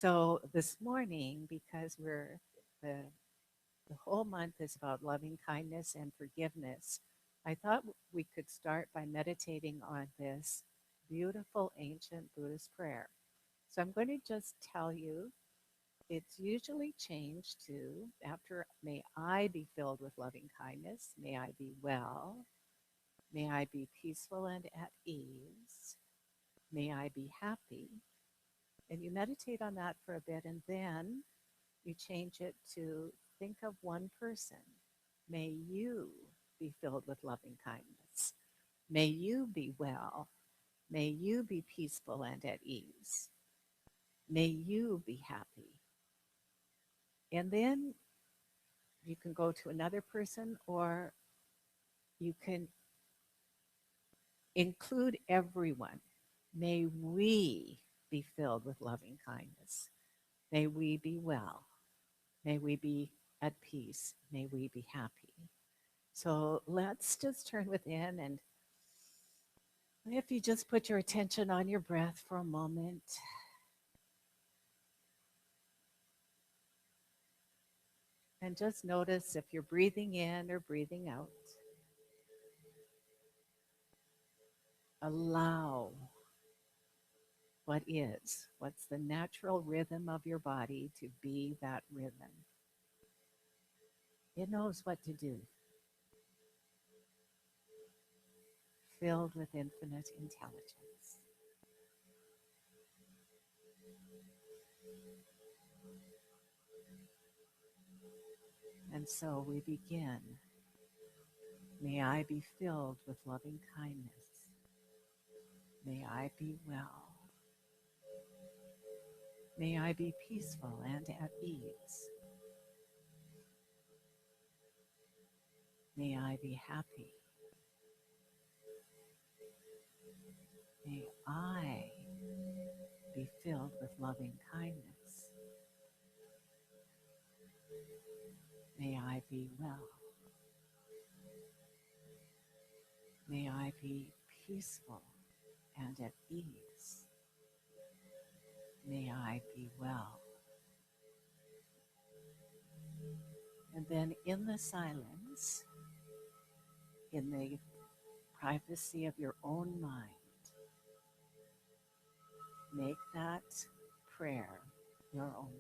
So this morning, because the the whole month is about loving kindness and forgiveness, I thought we could start by meditating on this beautiful ancient Buddhist prayer. So I'm going to just tell you it's usually changed to after may I be filled with loving kindness, may I be well, may I be peaceful and at ease, may I be happy. And you meditate on that for a bit, and then you change it to think of one person. May you be filled with loving kindness. May you be well. May you be peaceful and at ease. May you be happy. And then you can go to another person, or you can include everyone. May we be filled with loving kindness. May we be well. May we be at peace. May we be happy. So let's just turn within, and if you just put your attention on your breath for a moment, and just notice if you're breathing in or breathing out. Allow what is, what's the natural rhythm of your body to be that rhythm. It knows what to do, filled with infinite intelligence. And so we begin. May I be filled with loving kindness. May I be well. May I be peaceful and at ease. May I be happy. May I be filled with loving kindness. May I be well. May I be peaceful and at ease. May I be well. And then in the silence, in the privacy of your own mind, make that prayer your own.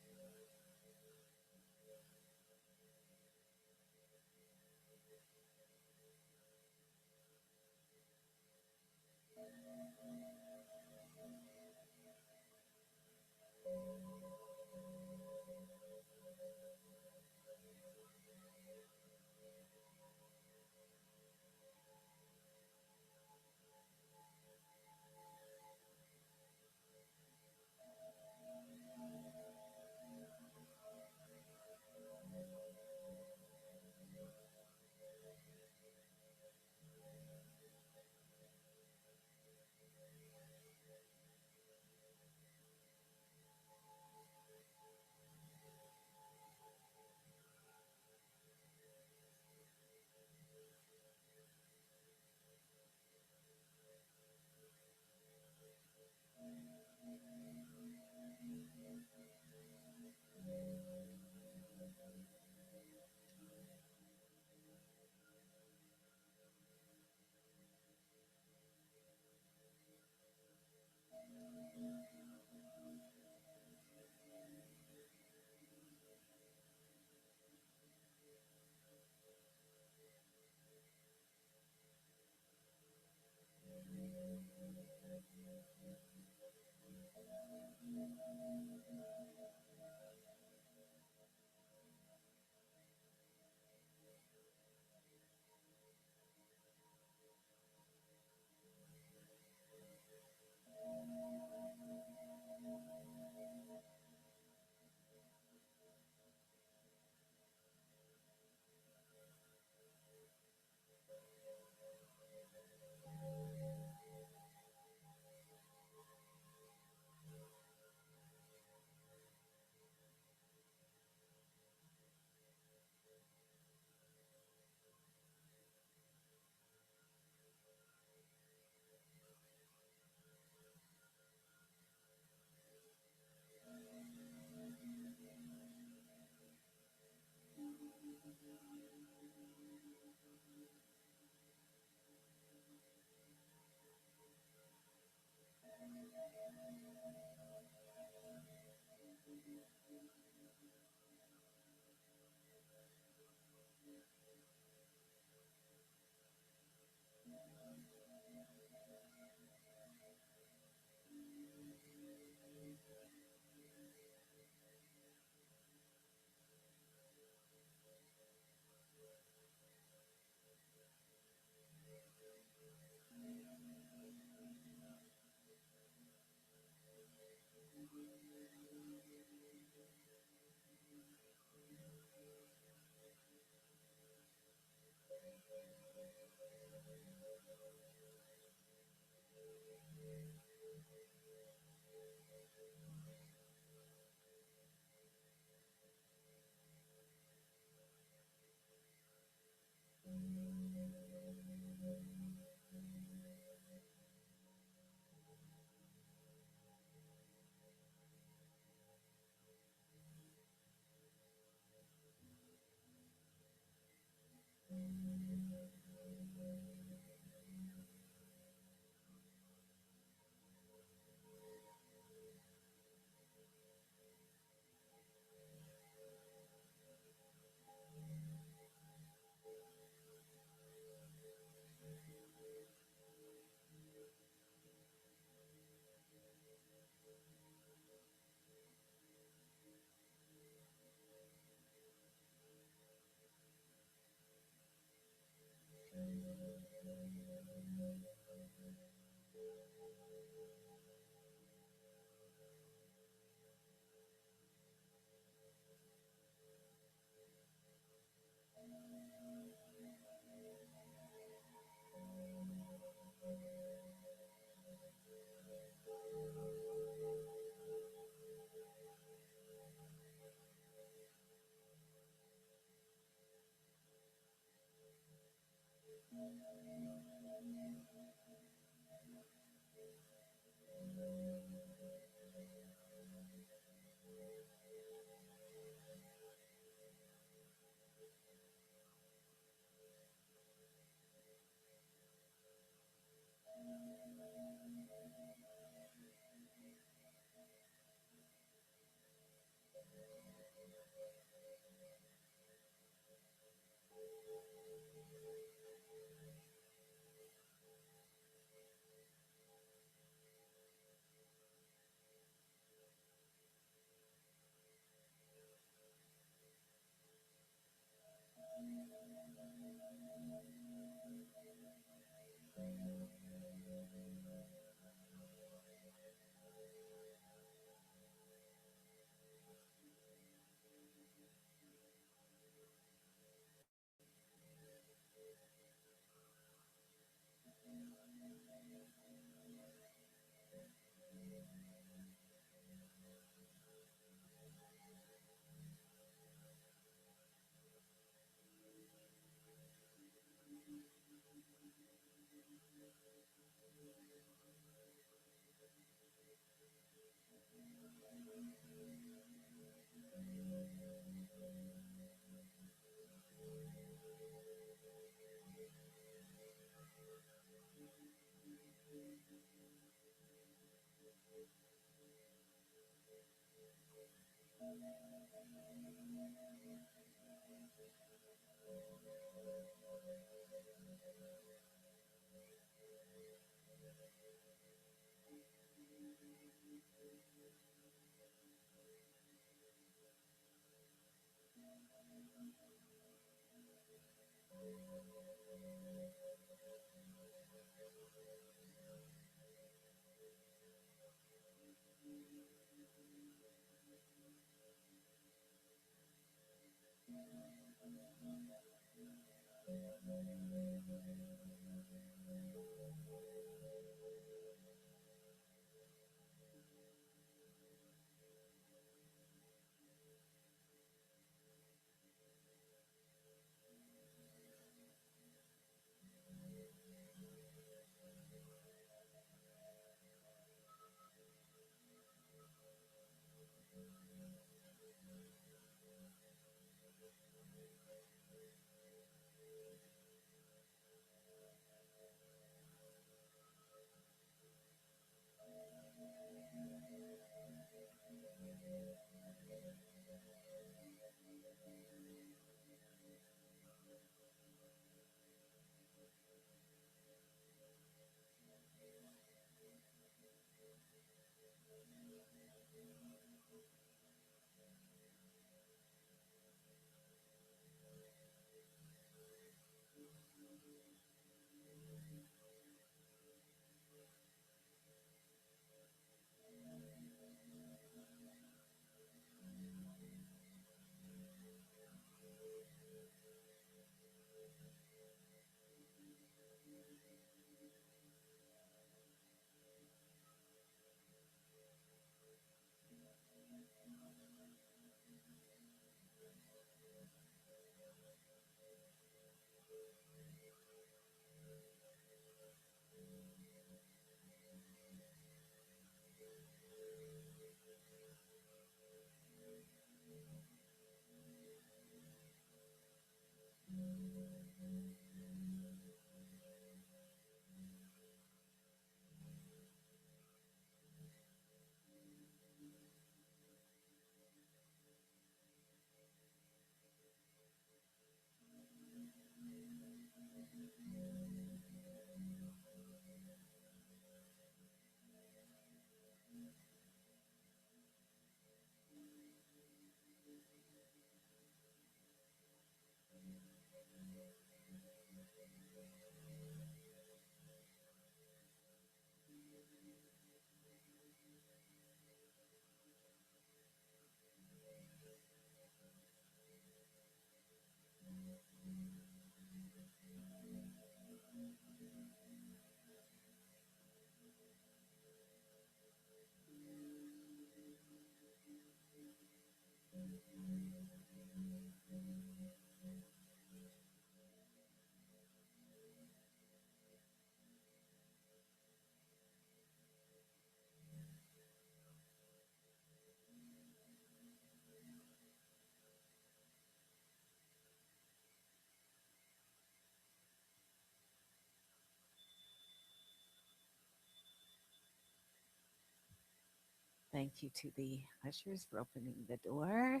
Thank you to the ushers for opening the door and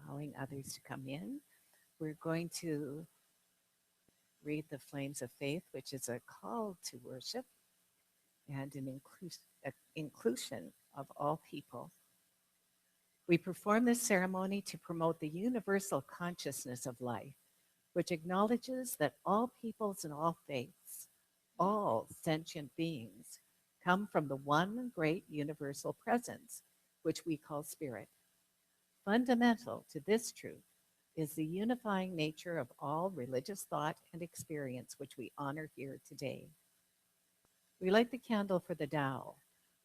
allowing others to come in. We're going to read the Flames of Faith, which is a call to worship and an inclusion of all people. We perform this ceremony to promote the universal consciousness of life, which acknowledges that all peoples and all faiths, all sentient beings, come from the one great universal presence, which we call spirit. Fundamental to this truth is the unifying nature of all religious thought and experience, which we honor here today. We light the candle for the Tao,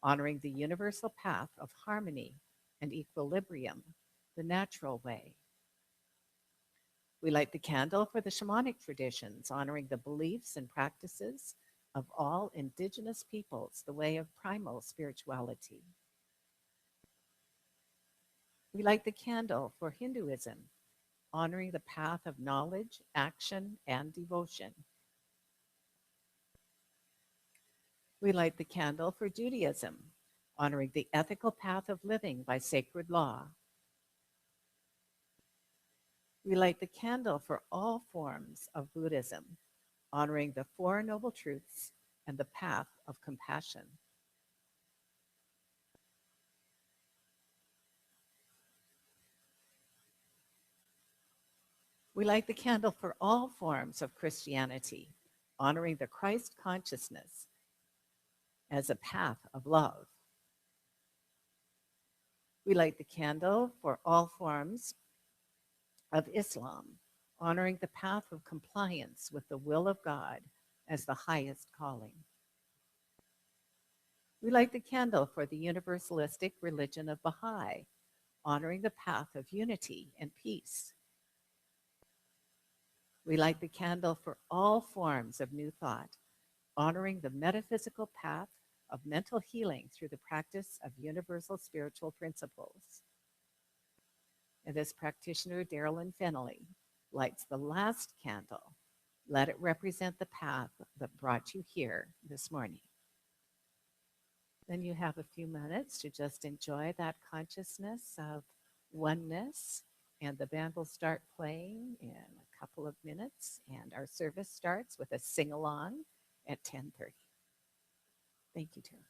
honoring the universal path of harmony and equilibrium, the natural way. We light the candle for the shamanic traditions, honoring the beliefs and practices of all indigenous peoples, the way of primal spirituality. We light the candle for Hinduism, honoring the path of knowledge, action, and devotion. We light the candle for Judaism, honoring the ethical path of living by sacred law. We light the candle for all forms of Buddhism, honoring the Four Noble Truths and the path of compassion. We light the candle for all forms of Christianity, honoring the Christ consciousness as a path of love. We light the candle for all forms of Islam, honoring the path of compliance with the will of God as the highest calling. We light the candle for the universalistic religion of Baha'i, honoring the path of unity and peace. We light the candle for all forms of New Thought, honoring the metaphysical path of mental healing through the practice of universal spiritual principles. And as practitioner Darylyn Fennelly lights the last candle, let it represent the path that brought you here this morning. Then you have a few minutes to just enjoy that consciousness of oneness. And the band will start playing in a couple of minutes. And our service starts with a sing along at 10:30. Thank you, Tara.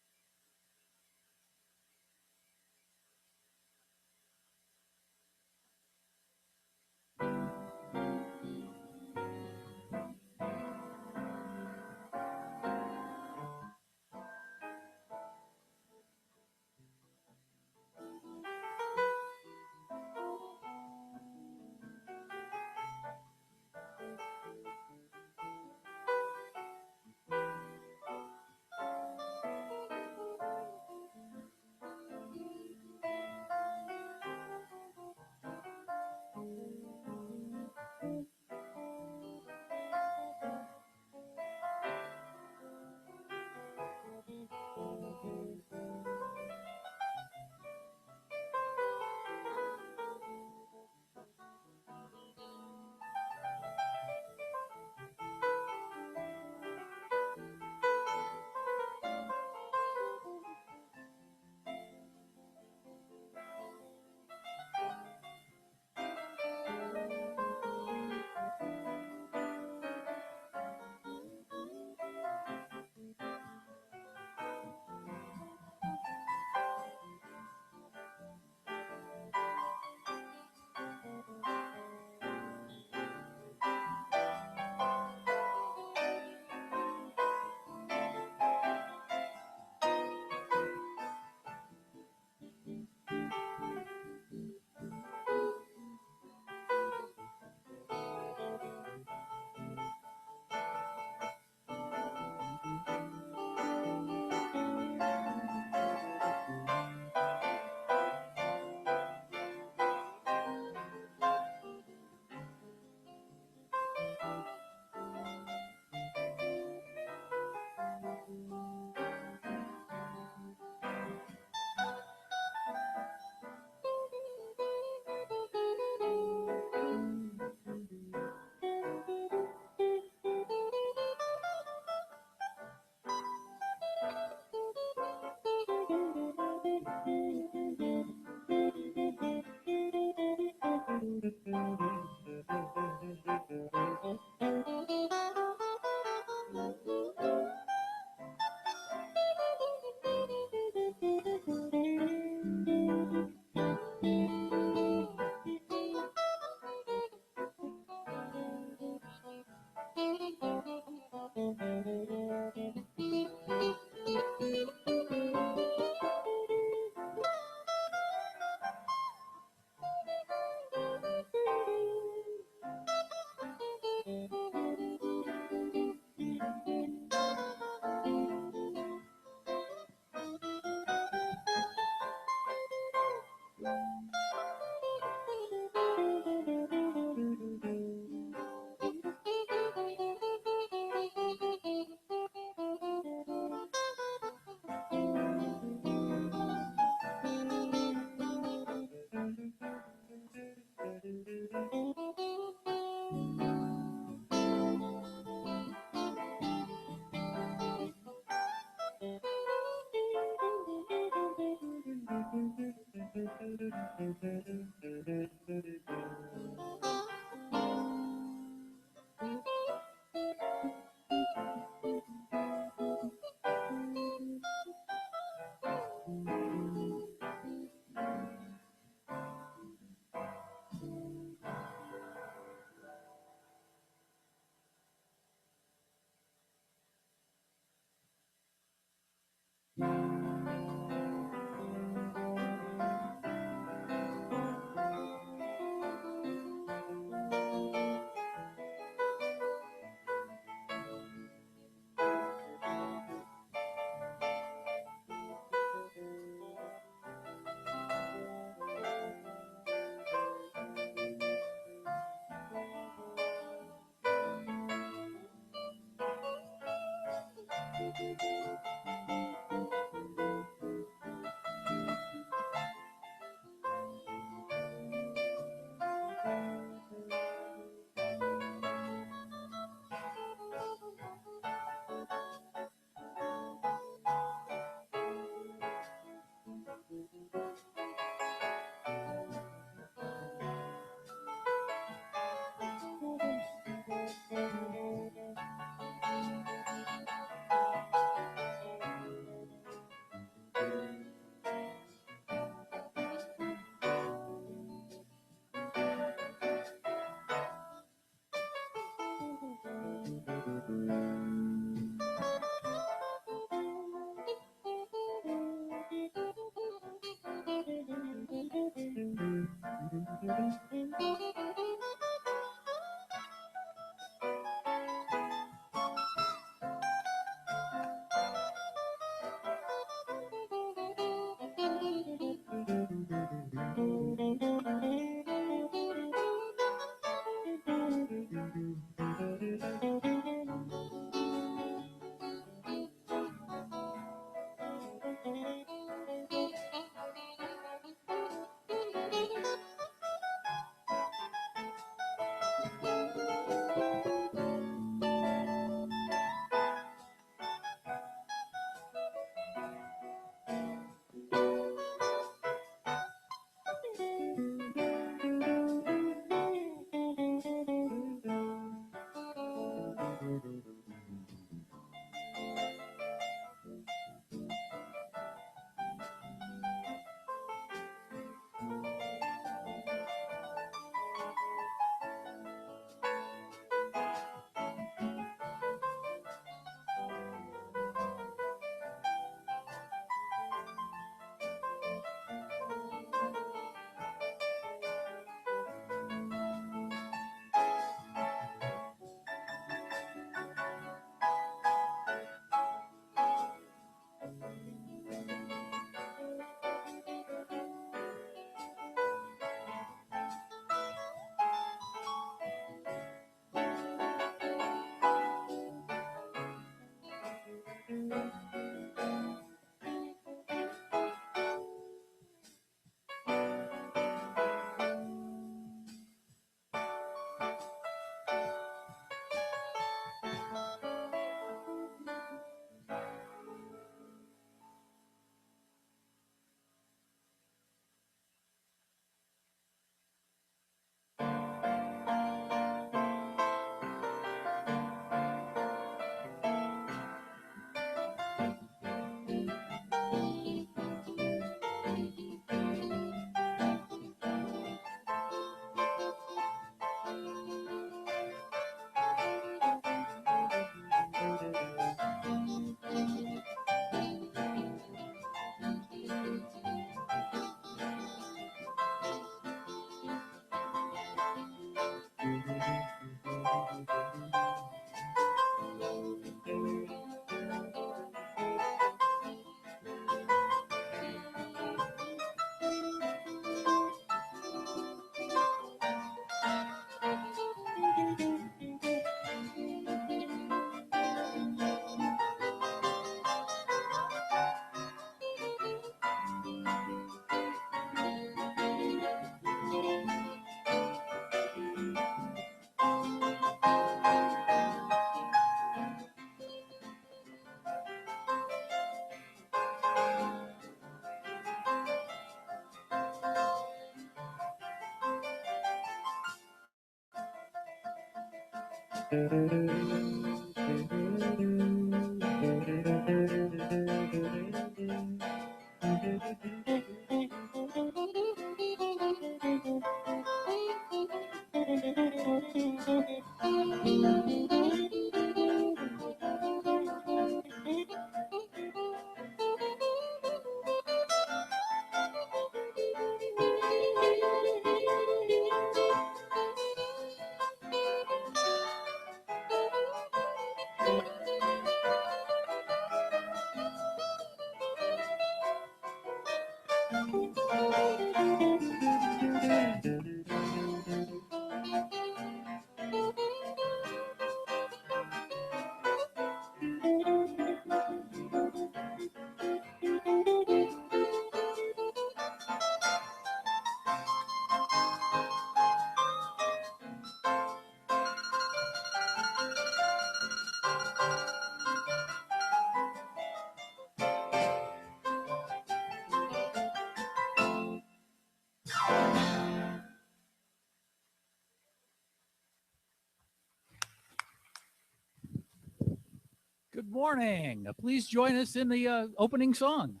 Good morning. Please join us in the opening song.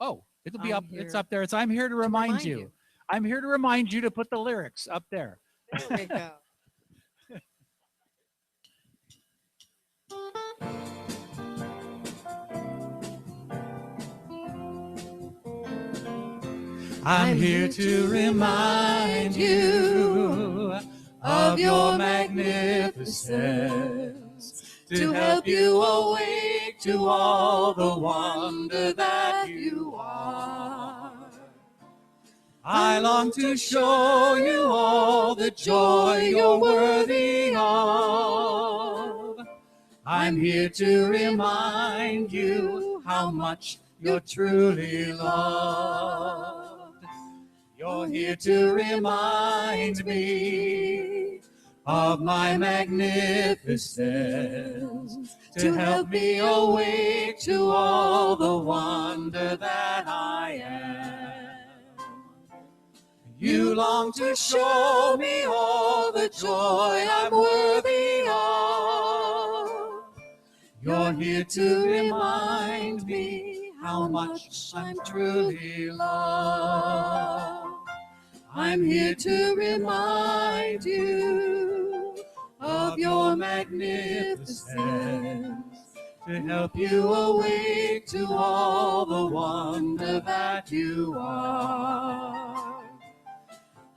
Oh, it'll be I'm up. It's here up there. It's I'm here to to remind remind you. you. I'm here to remind you to put the lyrics up there. There we go. I'm here to remind you of your magnificence, to help you awake to all the wonder that you are. I long to show you all the joy you're worthy of. I'm here to remind you how much you're truly loved. You're here to remind me of my magnificence, to help me awake to all the wonder that I am. You long to show me all the joy I'm worthy of. You're here to remind me how much I'm truly loved. I'm here to remind you of your magnificence, to help you awake to all the wonder that you are.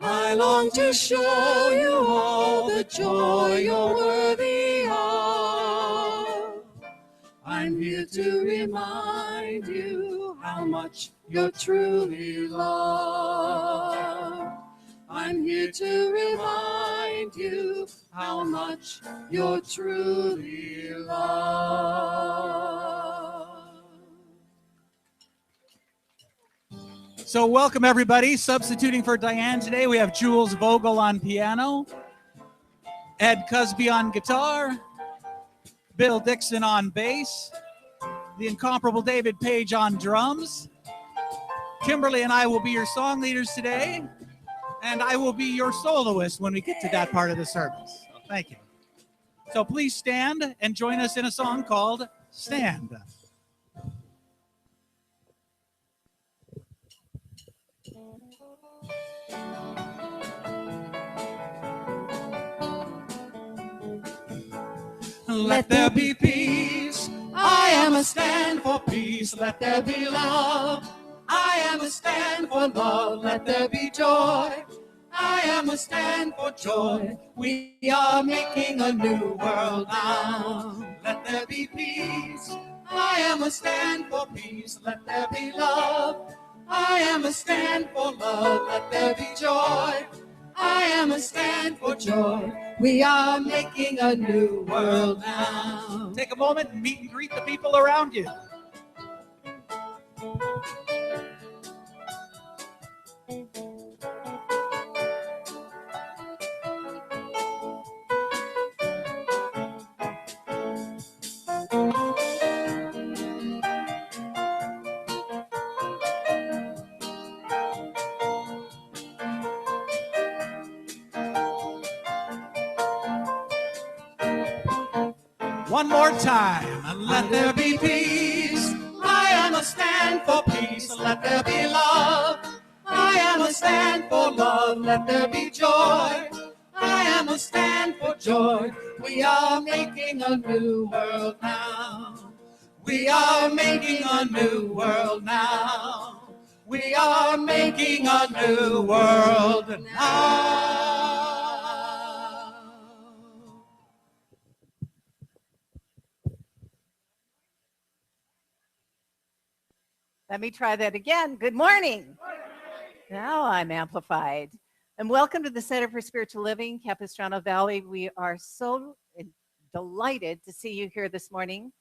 I long to show you all the joy you're worthy of. I'm here to remind you how much you're truly loved. I'm here to remind you how much you're truly loved. So welcome everybody. Substituting for Diane today, we have Jules Vogel on piano, Ed Cusby on guitar, Bill Dixon on bass, the incomparable David Page on drums. Kimberly and I will be your song leaders today, and I will be your soloist when we get to that part of the service. So thank you. So please stand and join us in a song called Stand. Let there be peace. I am a stand for peace. Let there be love. I am a stand for love. Let there be joy. I am a stand for joy. We are making a new world now. Let there be peace. I am a stand for peace. Let there be love. I am a stand for love. Let there be joy. I am a stand for joy. We are making a new world now. Take a moment and meet and greet the people around you. One more time. Let there be peace. I am a stand for peace. Let there be love. I am a stand for love. Let there be joy. I am a stand for joy. We are making a new world now. We are making a new world now. We are making a new world now. Let me try that again. Good morning. Now I'm amplified. And welcome to the Center for Spiritual Living, Capistrano Valley. We are so delighted to see you here this morning.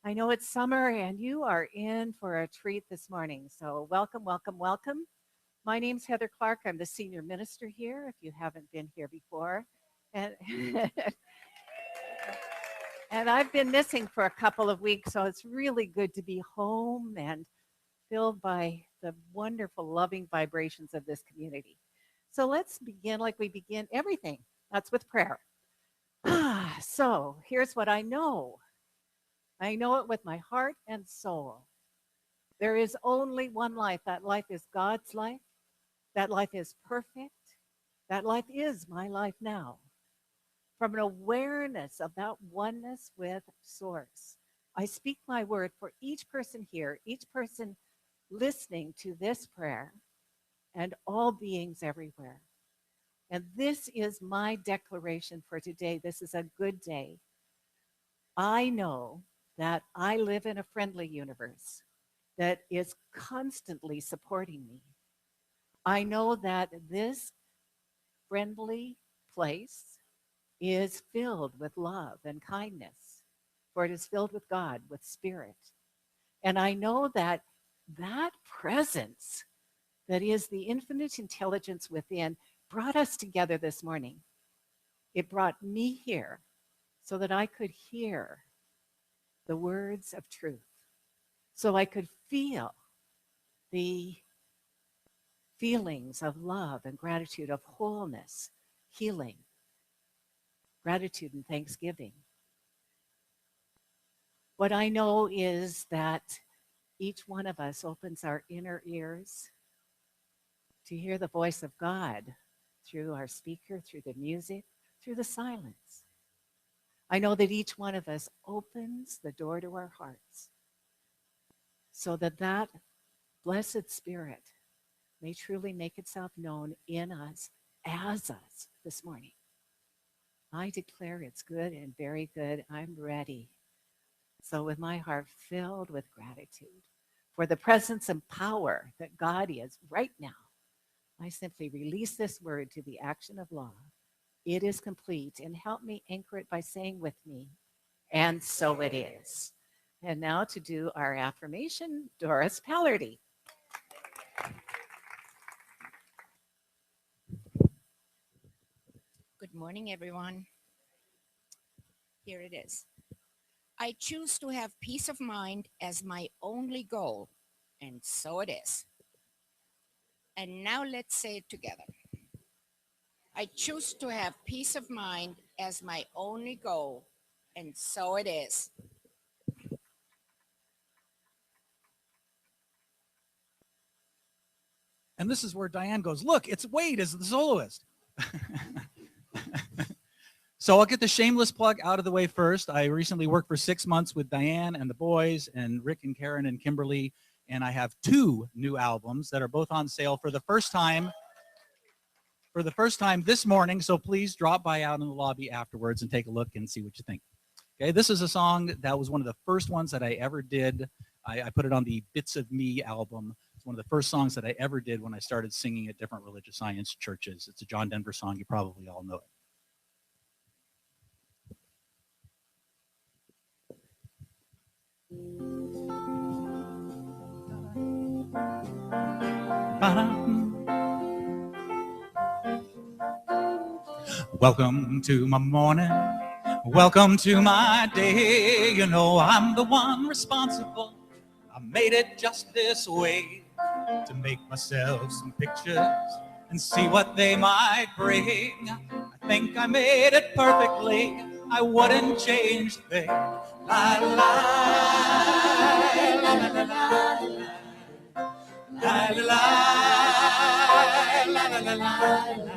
I know it's summer and you are in for a treat this morning. So welcome, welcome, welcome. My name's Heather Clark. I'm the senior minister here, if you haven't been here before. And, and I've been missing for a couple of weeks, so it's really good to be home and filled by the wonderful, loving vibrations of this community. So let's begin like we begin everything. That's with prayer. So here's what I know. I know it with my heart and soul. There is only one life. That life is God's life. That life is perfect. That life is my life now. From an awareness of that oneness with Source, I speak my word for each person here, each person listening to this prayer, and all beings everywhere. And this is my declaration for today. This is a good day. I know that I live in a friendly universe that is constantly supporting me. I know that this friendly place is filled with love and kindness, for it is filled with God, with spirit. And I know that that presence that is the infinite intelligence within brought us together this morning. It brought me here so that I could hear the words of truth, so I could feel the feelings of love and gratitude, of wholeness, healing, gratitude and thanksgiving. What I know is that each one of us opens our inner ears to hear the voice of God through our speaker, through the music, through the silence. I know that each one of us opens the door to our hearts so that that blessed spirit may truly make itself known in us, as us this morning. I declare it's good and very good. I'm ready. So with my heart filled with gratitude for the presence and power that God is right now, I simply release this word to the action of law. It is complete, and help me anchor it by saying with me, and so it is. And now to do our affirmation, Doris Pallardy. Good morning, everyone. Here it is. I choose to have peace of mind as my only goal, and so it is. And now let's say it together. I choose to have peace of mind as my only goal, and so it is. And this is where Diane goes, look, it's Wade as the soloist. So I'll get the shameless plug out of the way first. I recently worked for 6 months with Diane and the boys and Rick and Karen and Kimberly, and I have 2 new albums that are both on sale for the first time this morning. So please drop by out in the lobby afterwards and take a look and see what you think. Okay, this is a song that was one of the first ones that I ever did. I put it on the Bits of Me album. It's one of the first songs that I ever did when I started singing at different religious science churches. It's a John Denver song. You probably all know it. Welcome to my morning. Welcome to my day. You know I'm the one responsible. I made it just this way to make myself some pictures and see what they might bring. I think I made it perfectly. I wouldn't change a thing. La la la la la la la la la la.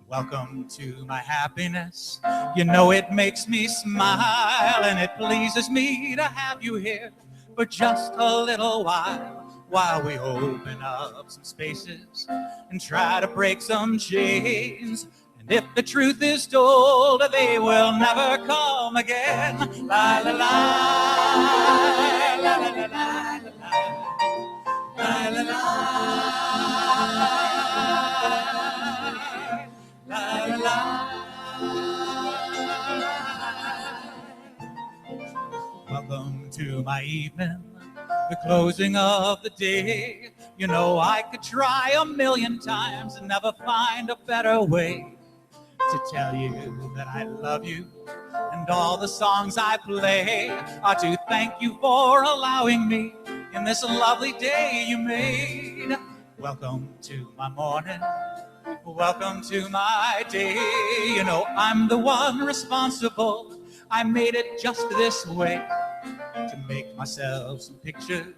Welcome to my happiness. You know it makes me smile, and it pleases me to have you here for just a little while we open up some spaces and try to break some chains. And if the truth is told, they will never come again. La la la la la la la la la la. La, la, la. Welcome to my evening, the closing of the day. You know I could try a million times and never find a better way to tell you that I love you. And all the songs I play are to thank you for allowing me in this lovely day you made. Welcome to my morning. Welcome to my day. You know I'm the one responsible. I made it just this way to make myself some pictures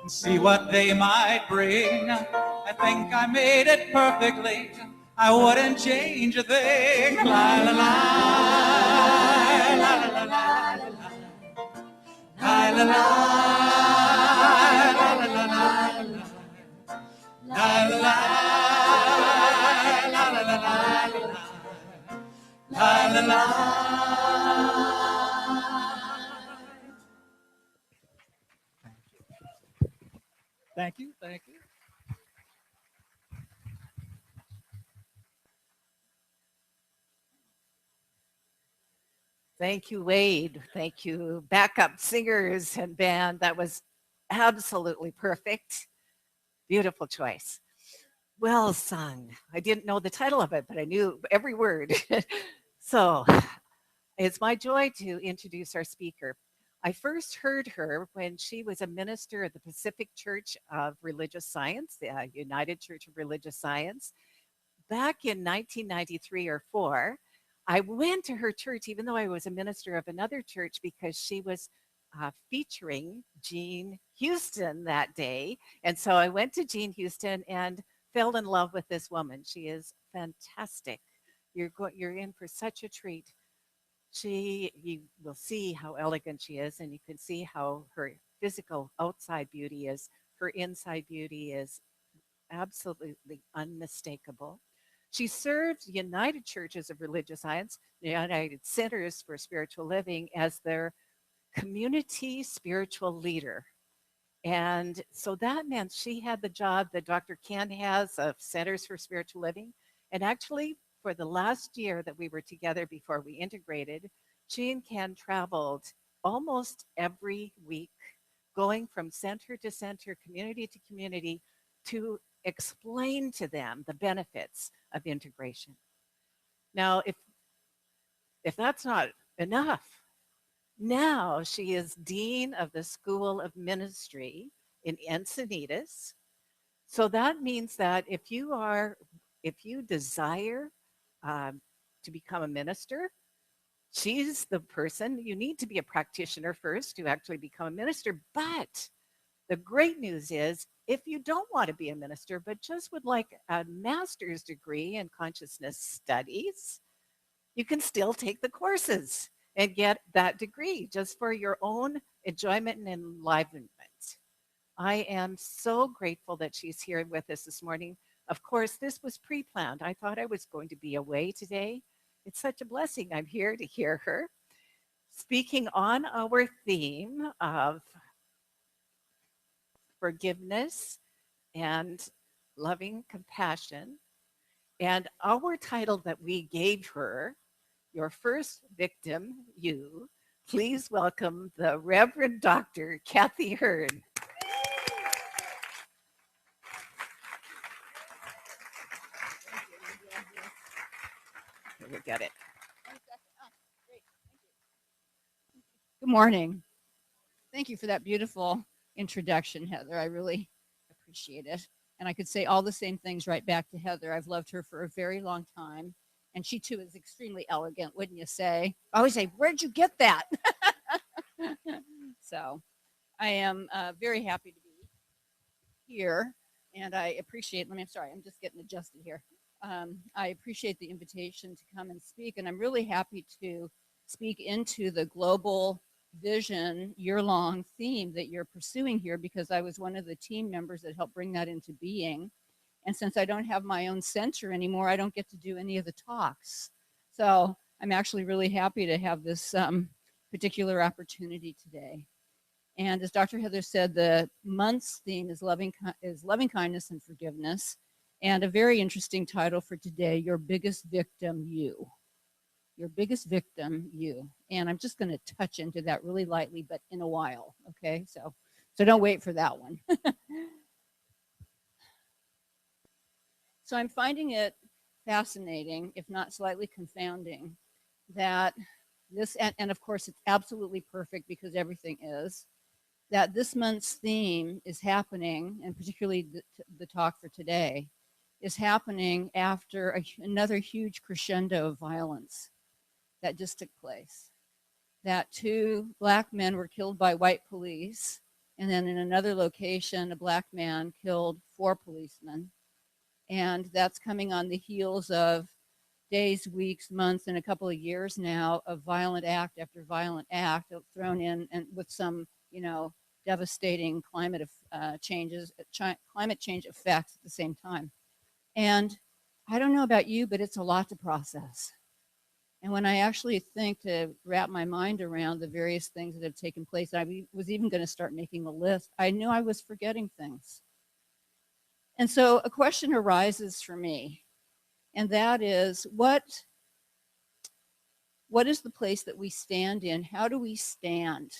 and see what they might bring. I think I made it perfectly. I wouldn't change a thing. La la la la la la la la la la la la la la. Thank you. Thank you. Thank you, Wade. Thank you, backup singers and band. That was absolutely perfect. Beautiful choice. Well sung. I didn't know the title of it, but I knew every word. So it's my joy to introduce our speaker. I first heard her when she was a minister at the Pacific Church of Religious Science, the United Church of Religious Science, back in 1993 or 4. I went to her church, even though I was a minister of another church, because she was featuring Jean Houston that day. And so I went to Jean Houston and fell in love with this woman. She is fantastic. You're in for such a treat. You will see how elegant she is, and you can see how her physical outside beauty is. Her inside beauty is absolutely unmistakable. She served United Churches of Religious Science, the United Centers for Spiritual Living, as their community spiritual leader. And so that meant she had the job that Dr. Ken has of Centers for Spiritual Living. And actually, for the last year that we were together before we integrated, she and Ken traveled almost every week, going from center to center, community to community, to explain to them the benefits of integration. Now, if that's not enough, now she is Dean of the School of Ministry in Encinitas. So that means that if you desire to become a minister, she's the person. You need to be a practitioner first to actually become a minister. But the great news is, if you don't want to be a minister, but just would like a master's degree in consciousness studies, you can still take the courses and get that degree just for your own enjoyment and enlivenment. I am so grateful that she's here with us this morning. Of course, this was pre-planned. I thought I was going to be away today. It's such a blessing I'm here to hear her speaking on our theme of forgiveness and loving compassion. And our title that we gave her, Your First Victim, You. Please welcome the Reverend Dr. Kathy Hearn. Here we get it. Good morning. Thank you for that beautiful introduction, Heather. I really appreciate it. And I could say all the same things right back to Heather. I've loved her for a very long time. And she too is extremely elegant, wouldn't you say? I always say, where'd you get that? So I am very happy to be here. And I appreciate, I'm just getting adjusted here. I appreciate the invitation to come and speak. And I'm really happy to speak into the global vision year-long theme that you're pursuing here, because I was one of the team members that helped bring that into being. And since I don't have my own center anymore, I don't get to do any of the talks. So I'm actually really happy to have this particular opportunity today. And as Dr. Heather said, the month's theme is loving kindness and forgiveness. And a very interesting title for today, Your Biggest Victim, You. Your biggest victim, you. And I'm just going to touch into that really lightly, but in a while, okay? So don't wait for that one. So I'm finding it fascinating, if not slightly confounding, that this, and of course it's absolutely perfect because everything is, that this month's theme is happening, and particularly the talk for today, is happening after another huge crescendo of violence that just took place. That 2 Black men were killed by white police, and then in another location, a Black man killed 4 policemen. And that's coming on the heels of days, weeks, months, and a couple of years now of violent act after violent act thrown in, and with some, devastating climate change effects at the same time. And I don't know about you, but it's a lot to process. And when I actually think to wrap my mind around the various things that have taken place, I was even going to start making a list. I knew I was forgetting things. And so a question arises for me, and that is what is the place that we stand in? How do we stand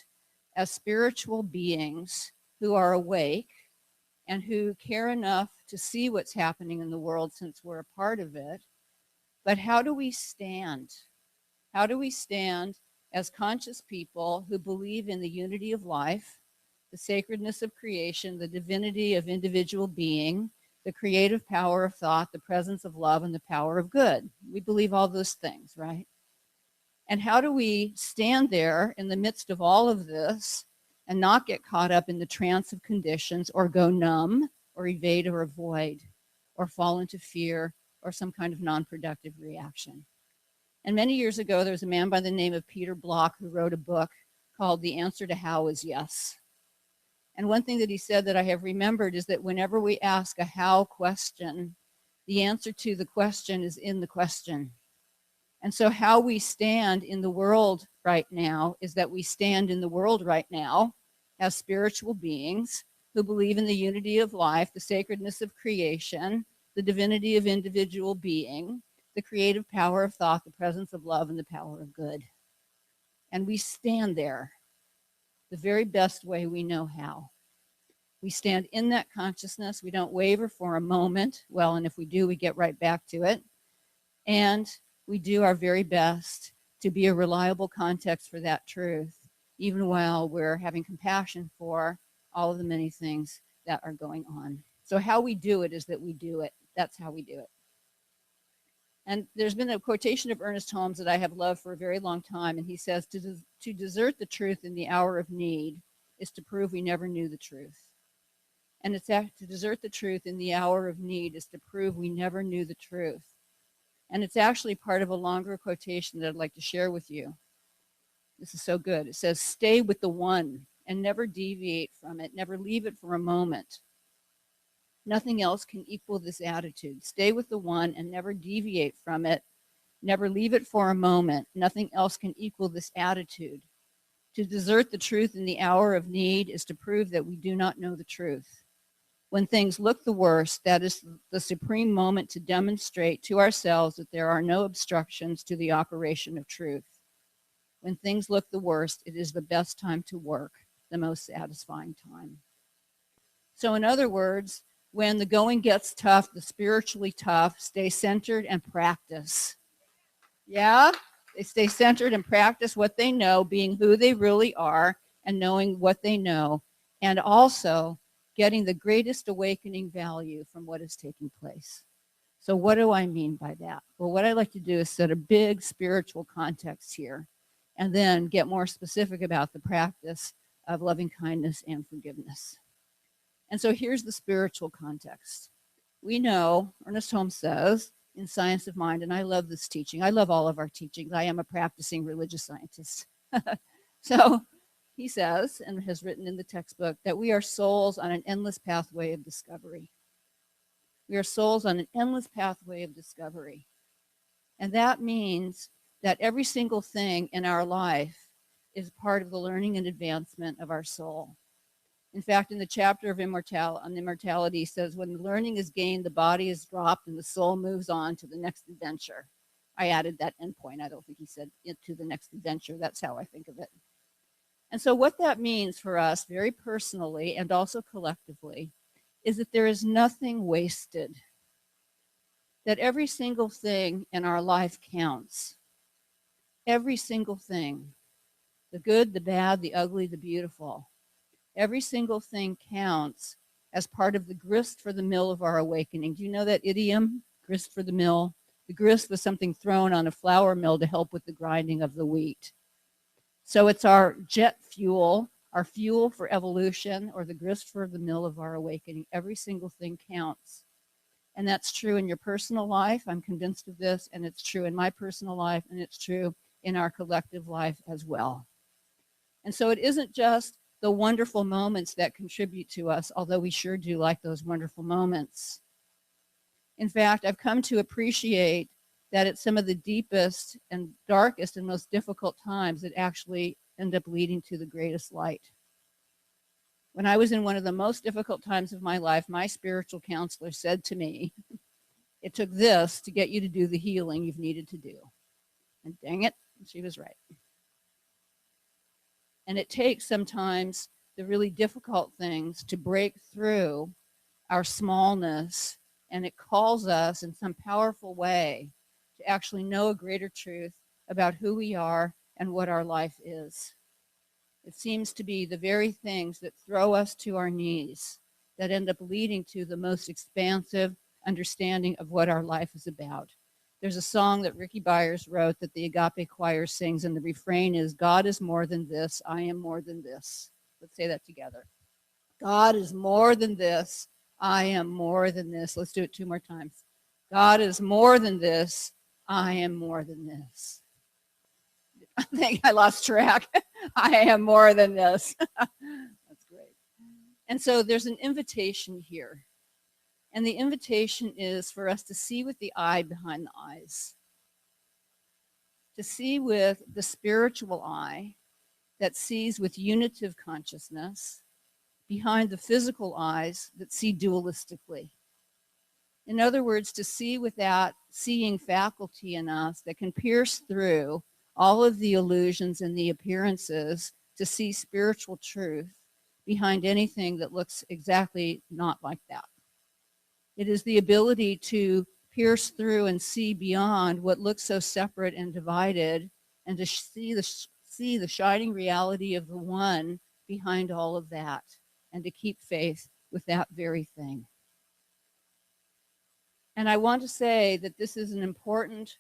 as spiritual beings who are awake and who care enough to see what's happening in the world since we're a part of it? But how do we stand? How do we stand as conscious people who believe in the unity of life, the sacredness of creation, the divinity of individual being, the creative power of thought, the presence of love, and the power of good? We believe all those things, right? And how do we stand there in the midst of all of this and not get caught up in the trance of conditions or go numb or evade or avoid or fall into fear or some kind of non-productive reaction? And many years ago, there was a man by the name of Peter Block who wrote a book called The Answer to How is Yes. And one thing that he said that I have remembered is that whenever we ask a how question, the answer to the question is in the question. And so how we stand in the world right now is that we stand in the world right now as spiritual beings who believe in the unity of life, the sacredness of creation, the divinity of individual being, the creative power of thought, the presence of love, and the power of good. And we stand there the very best way we know how. We stand in that consciousness. We don't waver for a moment. Well, and if we do, we get right back to it. And we do our very best to be a reliable context for that truth, even while we're having compassion for all of the many things that are going on. So how we do it is that we do it. That's how we do it. And there's been a quotation of Ernest Holmes that I have loved for a very long time, and he says, to desert the truth in the hour of need is to prove we never knew the truth. And it's to desert the truth in the hour of need is to prove we never knew the truth. And it's actually part of a longer quotation that I'd like to share with you. This is so good. It says, stay with the one and never deviate from it. Never leave it for a moment. Nothing else can equal this attitude. Stay with the one and never deviate from it. Never leave it for a moment. Nothing else can equal this attitude. To desert the truth in the hour of need is to prove that we do not know the truth. When things look the worst, that is the supreme moment to demonstrate to ourselves that there are no obstructions to the operation of truth. When things look the worst, it is the best time to work, the most satisfying time. So in other words, when the going gets tough, the spiritually tough, stay centered and practice. Yeah, they stay centered and practice what they know, being who they really are and knowing what they know, and also getting the greatest awakening value from what is taking place. So what do I mean by that? Well, what I like to do is set a big spiritual context here and then get more specific about the practice of loving kindness and forgiveness. And so here's the spiritual context. We know, Ernest Holmes says, in Science of Mind, and I love this teaching. I love all of our teachings. I am a practicing religious scientist. So he says, and has written in the textbook, that we are souls on an endless pathway of discovery. We are souls on an endless pathway of discovery. And that means that every single thing in our life is part of the learning and advancement of our soul. In fact, in the chapter of immortality, he says, when the learning is gained, the body is dropped and the soul moves on to the next adventure. I added that endpoint. I don't think he said to the next adventure. That's how I think of it. And so what that means for us very personally and also collectively is that there is nothing wasted, that every single thing in our life counts. Every single thing, the good, the bad, the ugly, the beautiful. Every single thing counts as part of the grist for the mill of our awakening. Do you know that idiom, grist for the mill? The grist was something thrown on a flour mill to help with the grinding of the wheat. So it's our jet fuel, our fuel for evolution, or the grist for the mill of our awakening. Every single thing counts. And that's true in your personal life. I'm convinced of this, and it's true in my personal life, and it's true in our collective life as well. And so it isn't just the wonderful moments that contribute to us, although we sure do like those wonderful moments. In fact, I've come to appreciate that at some of the deepest and darkest and most difficult times, it actually end up leading to the greatest light. When I was in one of the most difficult times of my life, my spiritual counselor said to me, it took this to get you to do the healing you've needed to do. And dang it, she was right. And it takes sometimes the really difficult things to break through our smallness, and it calls us in some powerful way to actually know a greater truth about who we are and what our life is. It seems to be the very things that throw us to our knees that end up leading to the most expansive understanding of what our life is about. There's a song that Ricky Byers wrote that the Agape Choir sings, and the refrain is, God is more than this, I am more than this. Let's say that together. God is more than this, I am more than this. Let's do it 2 more times. God is more than this, I am more than this. I think I lost track. I am more than this. That's great. And so there's an invitation here. And the invitation is for us to see with the eye behind the eyes, to see with the spiritual eye that sees with unitive consciousness behind the physical eyes that see dualistically. In other words, to see with that seeing faculty in us that can pierce through all of the illusions and the appearances to see spiritual truth behind anything that looks exactly not like that. It is the ability to pierce through and see beyond what looks so separate and divided, and to see the shining reality of the one behind all of that, and to keep faith with that very thing. And I want to say that this is an important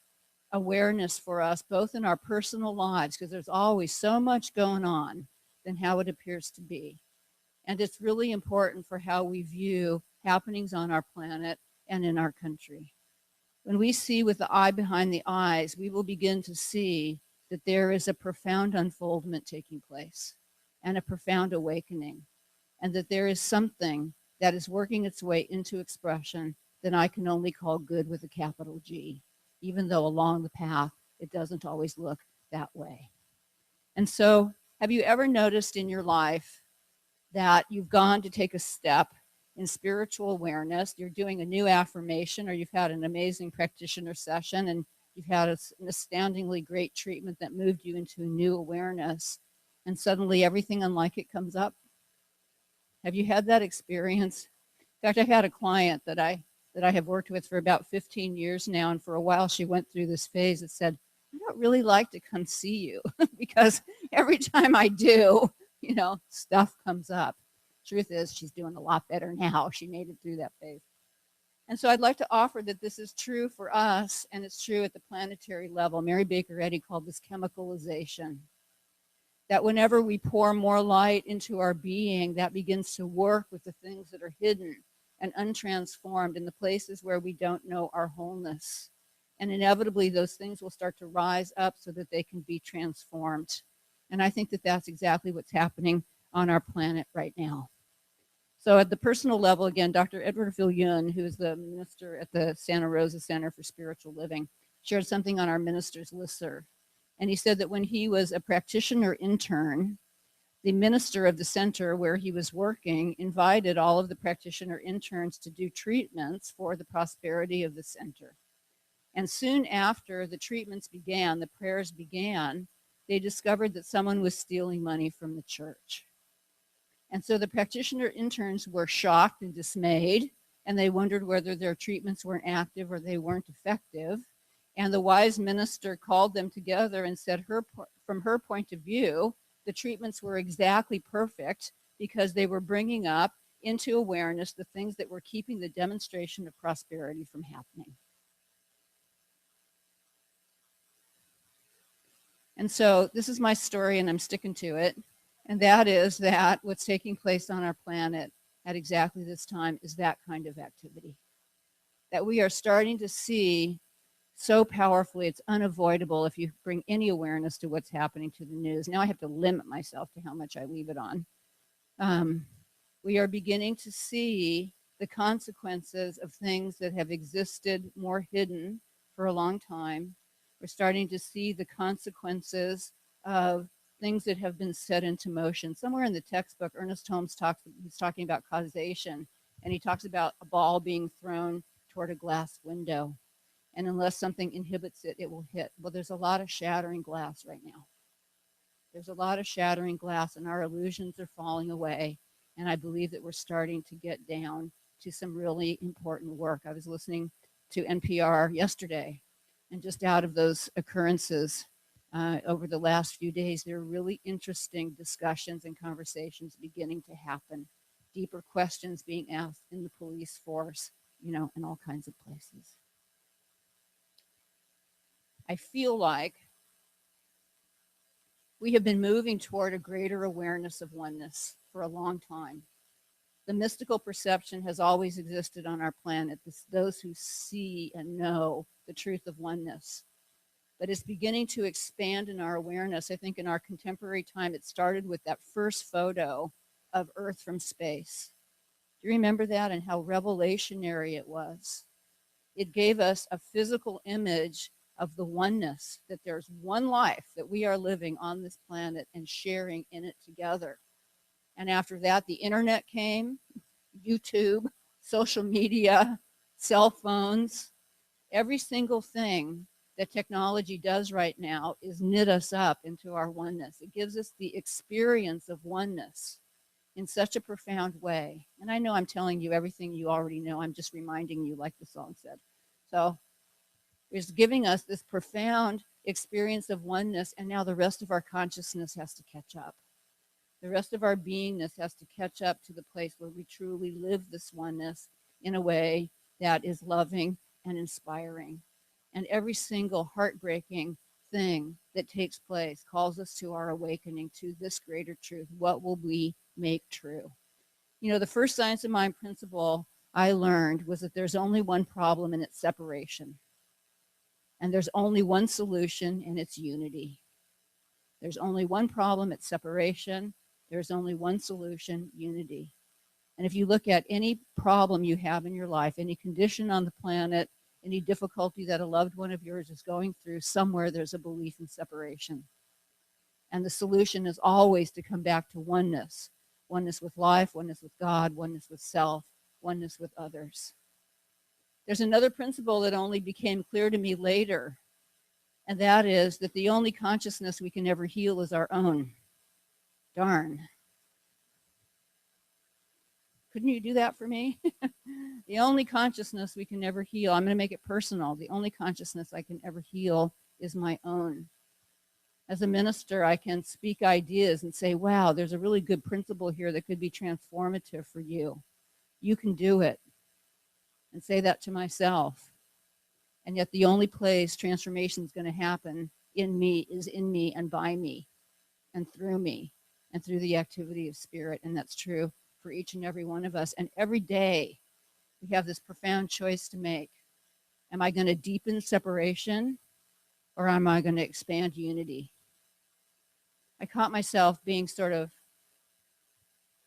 awareness for us, both in our personal lives, because there's always so much going on than how it appears to be. And it's really important for how we view happenings on our planet and in our country. When we see with the eye behind the eyes, we will begin to see that there is a profound unfoldment taking place and a profound awakening, and that there is something that is working its way into expression that I can only call good with a capital G, even though along the path it doesn't always look that way. And so, have you ever noticed in your life that you've gone to take a step in spiritual awareness, you're doing a new affirmation, or you've had an amazing practitioner session and you've had an astoundingly great treatment that moved you into a new awareness, and suddenly everything unlike it comes up? Have you had that experience? In fact, I had a client that I have worked with for about 15 years now, and for a while she went through this phase that said, I don't really like to come see you because every time I do, stuff comes up. Truth is, she's doing a lot better now. She made it through that phase. And so I'd like to offer that this is true for us, and it's true at the planetary level. Mary Baker Eddy called this chemicalization. That whenever we pour more light into our being, that begins to work with the things that are hidden and untransformed in the places where we don't know our wholeness. And inevitably, those things will start to rise up so that they can be transformed. And I think that that's exactly what's happening on our planet right now. So at the personal level, again, Dr. Edward Viljoen, who is the minister at the Santa Rosa Center for Spiritual Living, shared something on our ministers' listserv. And he said that when he was a practitioner intern, the minister of the center where he was working invited all of the practitioner interns to do treatments for the prosperity of the center. And soon after the treatments began, the prayers began, they discovered that someone was stealing money from the church. And so the practitioner interns were shocked and dismayed, and they wondered whether their treatments weren't active or they weren't effective. And the wise minister called them together and said, from her point of view, the treatments were exactly perfect because they were bringing up into awareness the things that were keeping the demonstration of prosperity from happening. And so this is my story, and I'm sticking to it. And that is that what's taking place on our planet at exactly this time is that kind of activity. That we are starting to see so powerfully, it's unavoidable if you bring any awareness to what's happening to the news. Now I have to limit myself to how much I leave it on. We are beginning to see the consequences of things that have existed more hidden for a long time. We're starting to see the consequences of things that have been set into motion. Somewhere in the textbook, Ernest Holmes he's talking about causation, and he talks about a ball being thrown toward a glass window. And unless something inhibits it, it will hit. Well, there's a lot of shattering glass right now. There's a lot of shattering glass, and our illusions are falling away. And I believe that we're starting to get down to some really important work. I was listening to NPR yesterday, and just out of those occurrences over the last few days, there are really interesting discussions and conversations beginning to happen. Deeper questions being asked in the police force, you know, in all kinds of places. I feel like we have been moving toward a greater awareness of oneness for a long time. The mystical perception has always existed on our planet, those who see and know the truth of oneness. But it's beginning to expand in our awareness. I think in our contemporary time, it started with that first photo of Earth from space. Do you remember that, and how revelationary it was? It gave us a physical image of the oneness, that there's one life that we are living on this planet and sharing in it together. And after that, the internet came, YouTube, social media, cell phones. Every single thing that technology does right now is knit us up into our oneness. It gives us the experience of oneness in such a profound way. And I know I'm telling you everything you already know. I'm just reminding you, like the song said. So it's giving us this profound experience of oneness, and now the rest of our consciousness has to catch up. The rest of our beingness has to catch up to the place where we truly live this oneness in a way that is loving and inspiring. And every single heartbreaking thing that takes place calls us to our awakening to this greater truth. What will we make true? You know, the first Science of Mind principle I learned was that there's only one problem, and it's separation. And there's only one solution, and it's unity. There's only one problem, it's separation. There's only one solution, unity. And if you look at any problem you have in your life, any condition on the planet, any difficulty that a loved one of yours is going through, somewhere there's a belief in separation. And the solution is always to come back to oneness. Oneness with life, oneness with God, oneness with self, oneness with others. There's another principle that only became clear to me later, and that is that the only consciousness we can ever heal is our own. Darn. Couldn't you do that for me? The only consciousness we can ever heal, I'm going to make it personal. The only consciousness I can ever heal is my own. As a minister, I can speak ideas and say, wow, there's a really good principle here that could be transformative for you. You can do it. And say that to myself. And yet the only place transformation is going to happen in me is in me and by me and through me and through the activity of spirit. And that's true for each and every one of us. And every day we have this profound choice to make. Am I going to deepen separation, or am I going to expand unity? I caught myself being sort of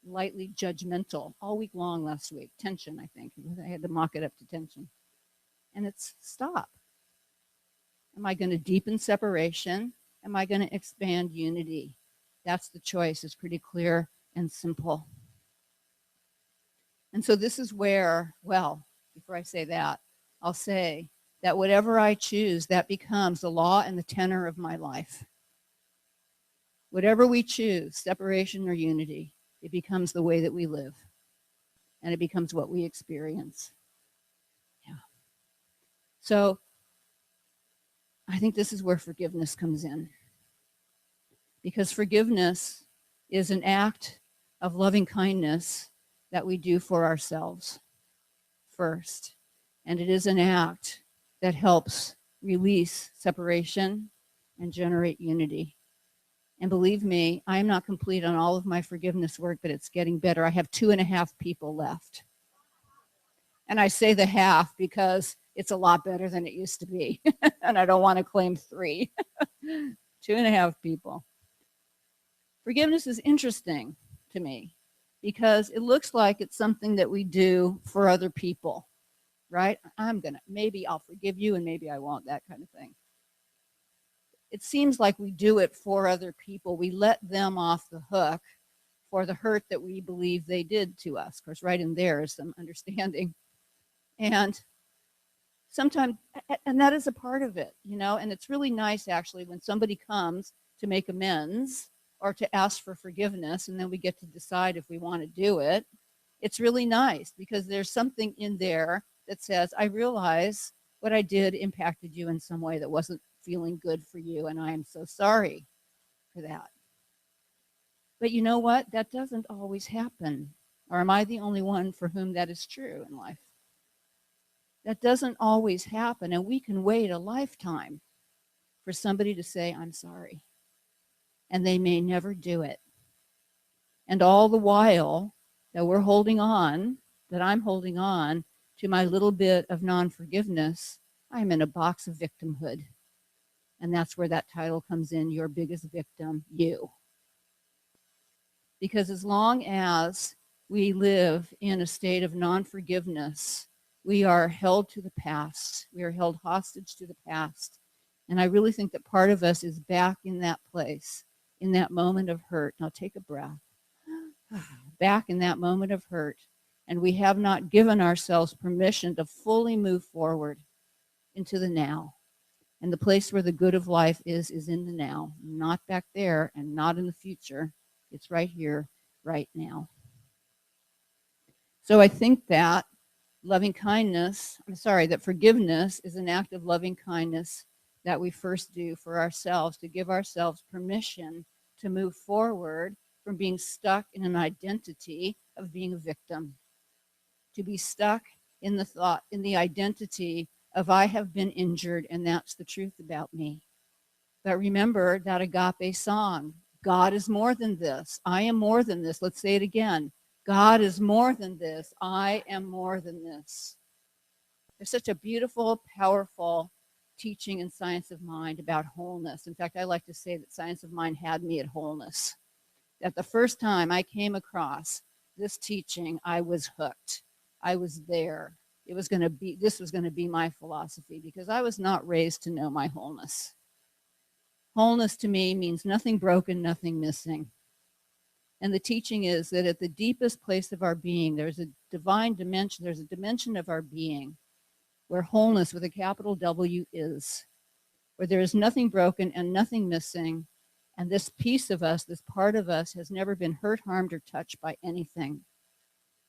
lightly judgmental all week long last week. Tension, I think. I had to mock it up to tension. And it's stop. Am I going to deepen separation? Am I going to expand unity? That's the choice. It's pretty clear and simple. And so this is where, well, before I say that, I'll say that whatever I choose, that becomes the law and the tenor of my life. Whatever we choose, separation or unity, it becomes the way that we live. And it becomes what we experience. Yeah. So I think this is where forgiveness comes in. Because forgiveness is an act of loving kindness that we do for ourselves first. And it is an act that helps release separation and generate unity. And believe me, I'm not complete on all of my forgiveness work, but it's getting better. I have 2.5 people left. And I say the half because it's a lot better than it used to be. And I don't want to claim 3. 2.5 people. Forgiveness is interesting to me because it looks like it's something that we do for other people. right? Maybe I'll forgive you and maybe I won't, that kind of thing. It seems like we do it for other people. We let them off the hook for the hurt that we believe they did to us. Of course, right in there is some understanding. And sometimes, and that is a part of it, and it's really nice actually when somebody comes to make amends or to ask for forgiveness, and then we get to decide if we want to do it. It's really nice because there's something in there that says, I realize what I did impacted you in some way that wasn't feeling good for you, and I am so sorry for that. But you know what? That doesn't always happen. Or am I the only one for whom that is true in life? That doesn't always happen, and we can wait a lifetime for somebody to say, I'm sorry. And they may never do it. And all the while that we're holding on, that I'm holding on to my little bit of non-forgiveness, I'm in a box of victimhood. And that's where that title comes in, your biggest victim, you. Because as long as we live in a state of non-forgiveness, we are held to the past. We are held hostage to the past. And I really think that part of us is back in that place, in that moment of hurt. Now take a breath. Back in that moment of hurt. And we have not given ourselves permission to fully move forward into the now. And the place where the good of life is in the now, not back there and not in the future. It's right here, right now. So I think that that forgiveness is an act of loving kindness that we first do for ourselves, to give ourselves permission to move forward from being stuck in an identity of being a victim, to be stuck in the identity of I have been injured and that's the truth about me. But remember that agape song, God is more than this. I am more than this. Let's say it again. God is more than this. I am more than this. There's such a beautiful, powerful teaching in Science of Mind about wholeness. In fact, I like to say that Science of Mind had me at wholeness. That the first time I came across this teaching, I was hooked. I was there. This was going to be my philosophy because I was not raised to know my wholeness. Wholeness to me means nothing broken, nothing missing. And the teaching is that at the deepest place of our being, there's a divine dimension, there's a dimension of our being where wholeness with a capital W is, where there is nothing broken and nothing missing. And this piece of us, this part of us, has never been hurt, harmed, or touched by anything.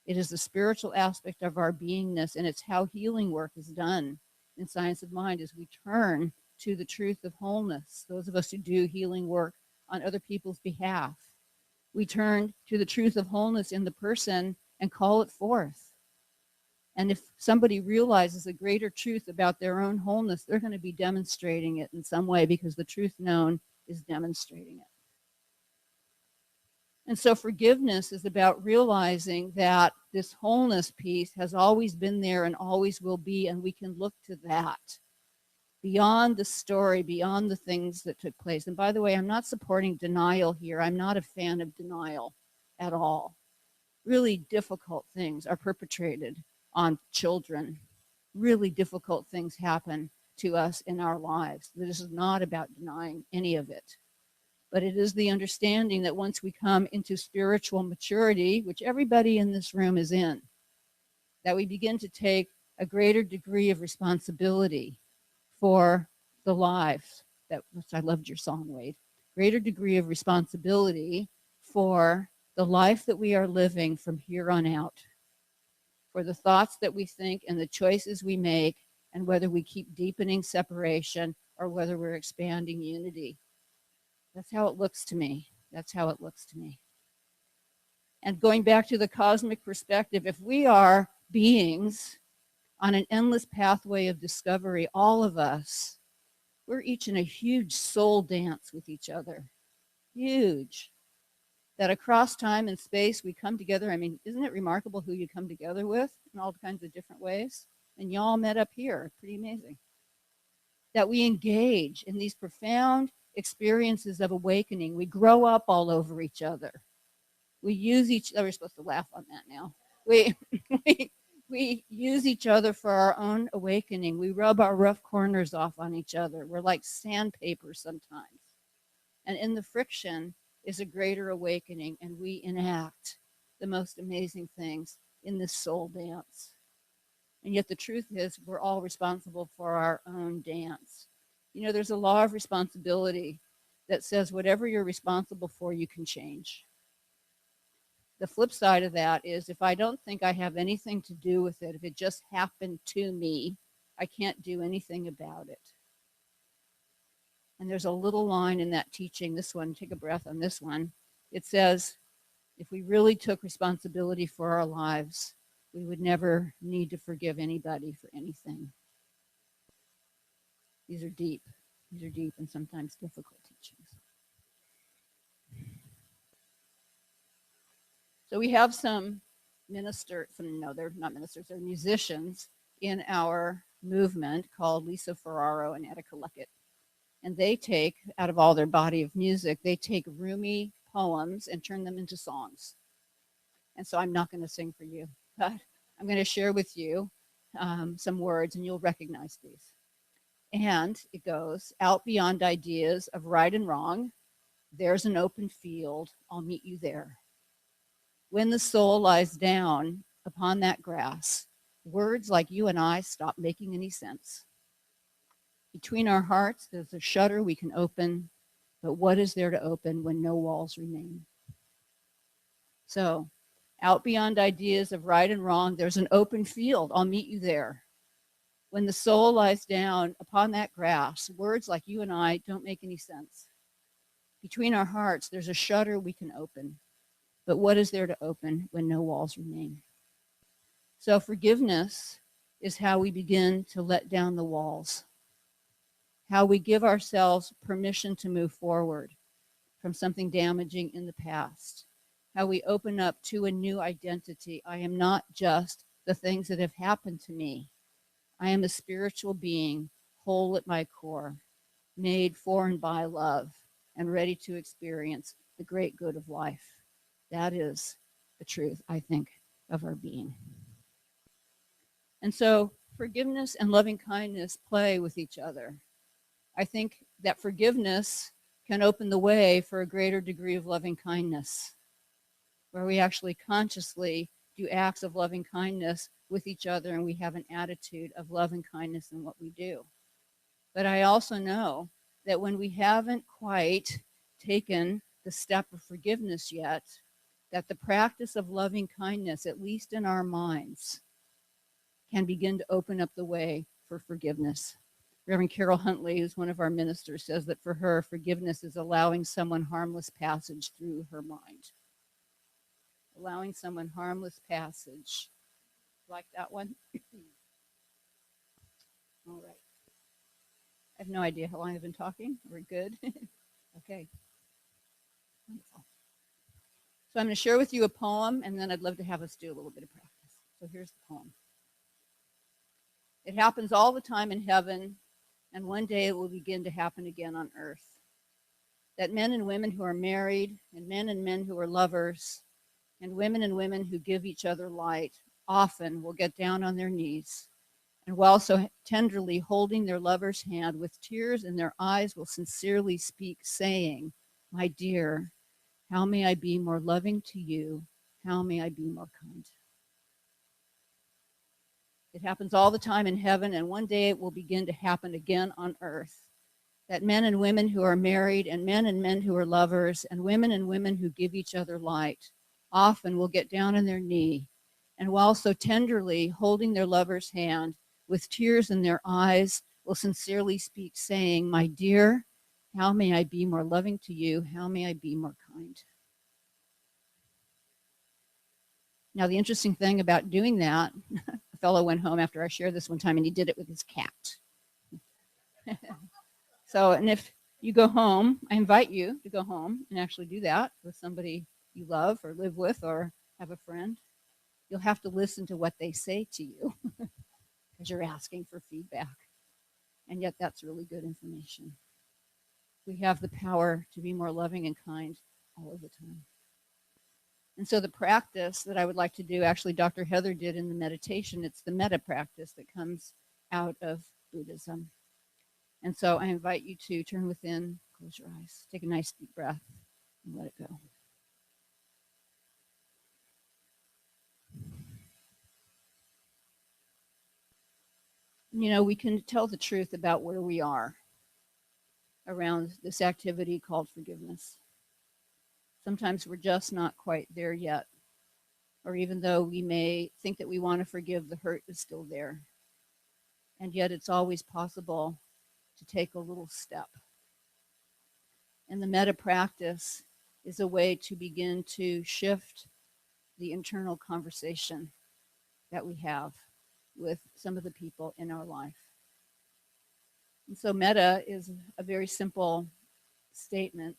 It is the spiritual aspect of our beingness, and it's how healing work is done in Science of Mind as we turn to the truth of wholeness. Those of us who do healing work on other people's behalf, we turn to the truth of wholeness in the person and call it forth. And if somebody realizes a greater truth about their own wholeness, they're going to be demonstrating it in some way because the truth known is demonstrating it. And so forgiveness is about realizing that this wholeness piece has always been there and always will be, and we can look to that beyond the story, beyond the things that took place. And by the way, I'm not supporting denial here. I'm not a fan of denial at all. Really difficult things are perpetrated on children. Really difficult things happen to us in our lives. This is not about denying any of it. But it is the understanding that once we come into spiritual maturity, which everybody in this room is in, that we begin to take a greater degree of responsibility for the lives I loved your song, Wade, greater degree of responsibility for the life that we are living from here on out, for the thoughts that we think and the choices we make, and whether we keep deepening separation or whether we're expanding unity. That's how it looks to me. That's how it looks to me. And going back to the cosmic perspective, if we are beings on an endless pathway of discovery, all of us, we're each in a huge soul dance with each other. Huge. That across time and space we come together. I mean, isn't it remarkable who you come together with in all kinds of different ways? And y'all met up here. Pretty amazing. That we engage in these profound experiences of awakening. We grow up all over each other. We use each other. We're supposed to laugh on that now. We We use each other for our own awakening. We rub our rough corners off on each other. We're like sandpaper sometimes. And in the friction is a greater awakening, and we enact the most amazing things in this soul dance. And yet the truth is, we're all responsible for our own dance. You know, there's a law of responsibility that says whatever you're responsible for, you can change. The flip side of that is if I don't think I have anything to do with it, if it just happened to me, I can't do anything about it. And there's a little line in that teaching, this one, take a breath on this one. It says, if we really took responsibility for our lives, we would never need to forgive anybody for anything. These are deep and sometimes difficult teachings. So we have some ministers, no, they're not ministers, they're musicians in our movement called Lisa Ferraro and Attica Luckett. And they take, out of all their body of music, they take Rumi poems and turn them into songs. And so I'm not going to sing for you, but I'm going to share with you some words and you'll recognize these. And it goes, out beyond ideas of right and wrong, there's an open field, I'll meet you there. When the soul lies down upon that grass, words like you and I stop making any sense. Between our hearts, there's a shutter we can open, but what is there to open when no walls remain? So, out beyond ideas of right and wrong, there's an open field, I'll meet you there. When the soul lies down upon that grass, words like you and I don't make any sense. Between our hearts, there's a shutter we can open. But what is there to open when no walls remain? So forgiveness is how we begin to let down the walls, how we give ourselves permission to move forward from something damaging in the past, how we open up to a new identity. I am not just the things that have happened to me. I am a spiritual being, whole at my core, made for and by love, and ready to experience the great good of life. That is the truth, I think, of our being. And so forgiveness and loving kindness play with each other. I think that forgiveness can open the way for a greater degree of loving kindness, where we actually consciously do acts of loving kindness with each other and we have an attitude of love and kindness in what we do. But I also know that when we haven't quite taken the step of forgiveness yet, that the practice of loving kindness, at least in our minds, can begin to open up the way for forgiveness. Reverend Carol Huntley, who's one of our ministers, says that for her, forgiveness is allowing someone harmless passage through her mind. Allowing someone harmless passage. Like that one? All right. I have no idea how long I've been talking. We're good? Okay. Wonderful. So I'm going to share with you a poem, and then I'd love to have us do a little bit of practice. So here's the poem. It happens all the time in heaven, and one day it will begin to happen again on earth. That men and women who are married, and men who are lovers, and women who give each other light, often will get down on their knees, and while so tenderly holding their lover's hand, with tears in their eyes will sincerely speak, saying, my dear, how may I be more loving to you? How may I be more kind? It happens all the time in heaven, and one day it will begin to happen again on earth. That men and women who are married, and men who are lovers, and women who give each other light, often will get down on their knee, and while so tenderly holding their lover's hand, with tears in their eyes, will sincerely speak, saying, my dear, how may I be more loving to you? How may I be more kind? Now, the interesting thing about doing that, a fellow went home after I shared this one time and he did it with his cat. So, and if you go home, I invite you to go home and actually do that with somebody you love or live with or have a friend. You'll have to listen to what they say to you because you're asking for feedback. And yet that's really good information. We have the power to be more loving and kind all of the time. And so the practice that I would like to do, actually Dr. Heather did in the meditation, it's the metta practice that comes out of Buddhism. And so I invite you to turn within, close your eyes, take a nice deep breath, and let it go. You know, we can tell the truth about where we are around this activity called forgiveness. Sometimes we're just not quite there yet. Or even though we may think that we want to forgive, the hurt is still there. And yet it's always possible to take a little step. And the metta practice is a way to begin to shift the internal conversation that we have with some of the people in our life. And so metta is a very simple statement.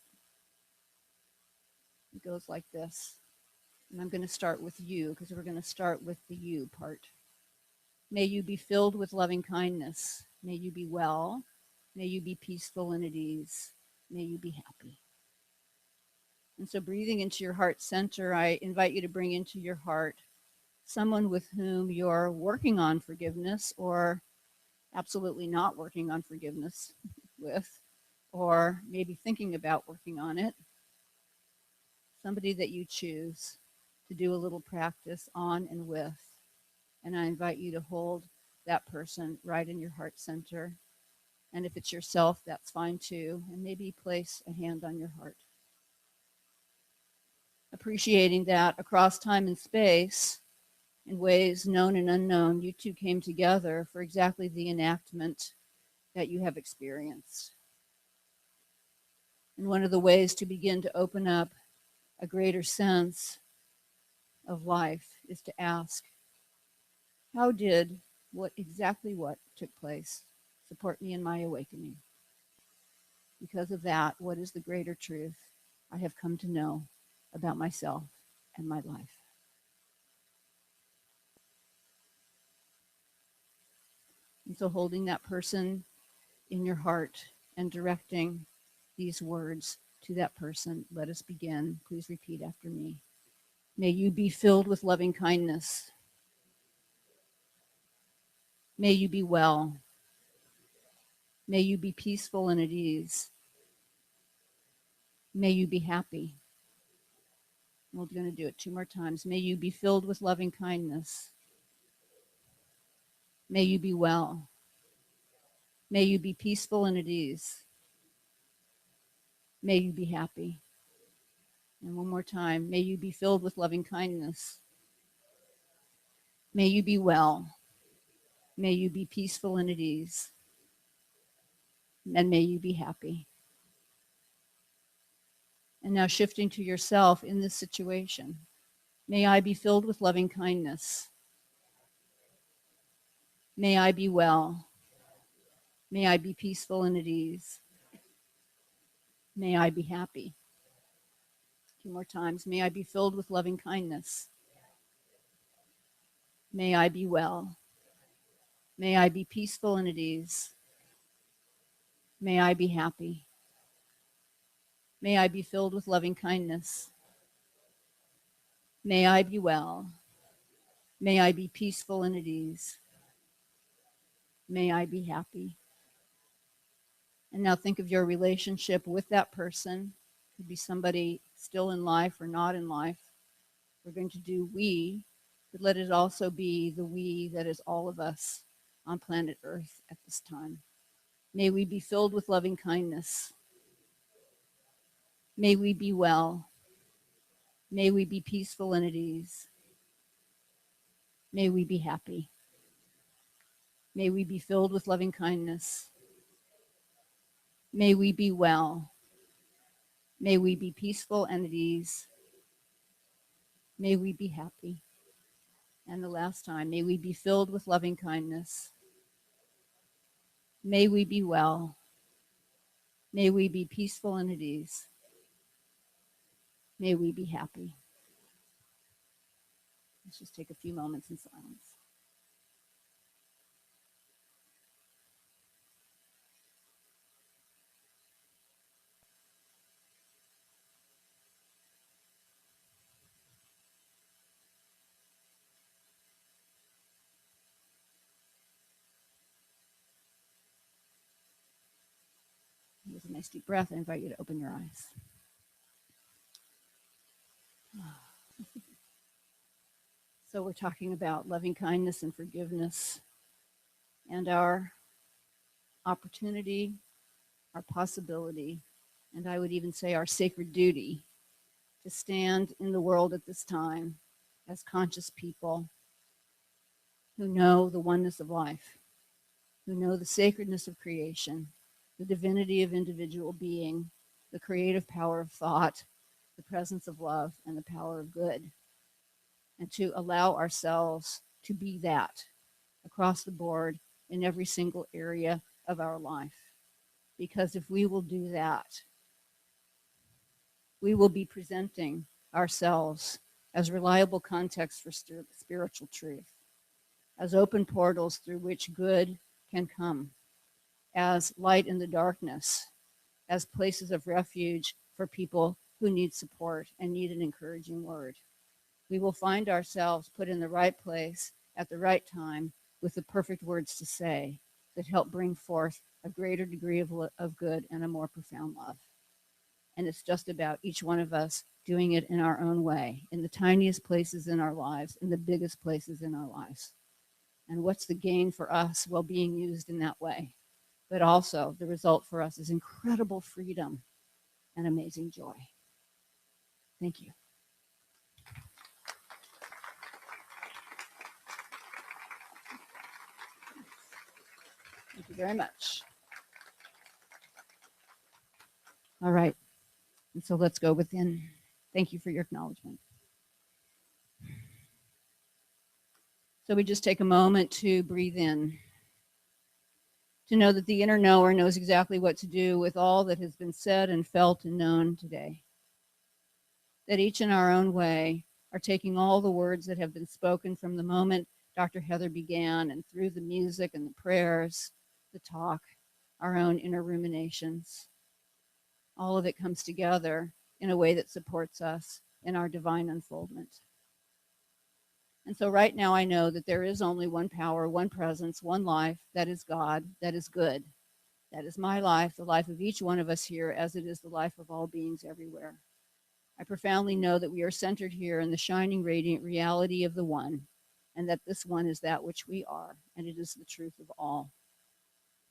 It goes like this. And I'm going to start with you because we're going to start with the you part. May you be filled with loving kindness. May you be well. May you be peaceful and at ease. May you be happy. And so breathing into your heart center, I invite you to bring into your heart someone with whom you're working on forgiveness or absolutely not working on forgiveness with, or maybe thinking about working on it. Somebody that you choose to do a little practice on and with. And I invite you to hold that person right in your heart center. And if it's yourself, that's fine too. And maybe place a hand on your heart. Appreciating that across time and space, in ways known and unknown, you two came together for exactly the enactment that you have experienced. And one of the ways to begin to open up a greater sense of life is to ask, how did what took place support me in my awakening? Because of that, what is the greater truth I have come to know about myself and my life? And so holding that person in your heart and directing these words to that person, let us begin. Please repeat after me. May you be filled with loving kindness. May you be well. May you be peaceful and at ease. May you be happy. We're going to do it 2 more times. May you be filled with loving kindness. May you be well. May you be peaceful and at ease. May you be happy. And one more time. May you be filled with loving kindness. May you be well. May you be peaceful and at ease. And may you be happy. And now shifting to yourself in this situation. May I be filled with loving kindness. May I be well. May I be peaceful and at ease. May I be happy. 2 more times. May I be filled with loving kindness. May I be well. May I be peaceful and at ease. May I be happy. May I be filled with loving kindness. May I be well. May I be peaceful and at ease. May I be happy. And now think of your relationship with that person. It could be somebody still in life or not in life. We're going to do we, but let it also be the we that is all of us on planet Earth at this time. May we be filled with loving kindness. May we be well. May we be peaceful and at ease. May we be happy. May we be filled with loving kindness. May we be well. May we be peaceful and at ease. May we be happy. And the last time, may we be filled with loving kindness. May we be well. May we be peaceful and at ease. May we be happy. Let's just take a few moments in silence. nice deep breath. I invite you to open your eyes. So we're talking about loving kindness and forgiveness and our opportunity, our possibility, and I would even say our sacred duty to stand in the world at this time as conscious people who know the oneness of life, who know the sacredness of creation, the divinity of individual being, the creative power of thought, the presence of love, and the power of good, and to allow ourselves to be that across the board in every single area of our life. Because if we will do that, we will be presenting ourselves as reliable context for spiritual truth, as open portals through which good can come, as light in the darkness, as places of refuge for people who need support and need an encouraging word. We will find ourselves put in the right place at the right time with the perfect words to say that help bring forth a greater degree of good and a more profound love. And it's just about each one of us doing it in our own way, in the tiniest places in our lives, in the biggest places in our lives. And what's the gain for us? Well, being used in that way. But also, the result for us is incredible freedom and amazing joy. Thank you. Thank you very much. All right. And so let's go within. Thank you for your acknowledgement. So we just take a moment to breathe in, to know that the inner knower knows exactly what to do with all that has been said and felt and known today. That each in our own way are taking all the words that have been spoken from the moment Dr. Heather began and through the music and the prayers, the talk, our own inner ruminations. All of it comes together in a way that supports us in our divine unfoldment. And so right now I know that there is only one power, one presence, one life, that is God, that is good. That is my life, the life of each one of us here, as it is the life of all beings everywhere. I profoundly know that we are centered here in the shining, radiant reality of the one, and that this one is that which we are, and it is the truth of all.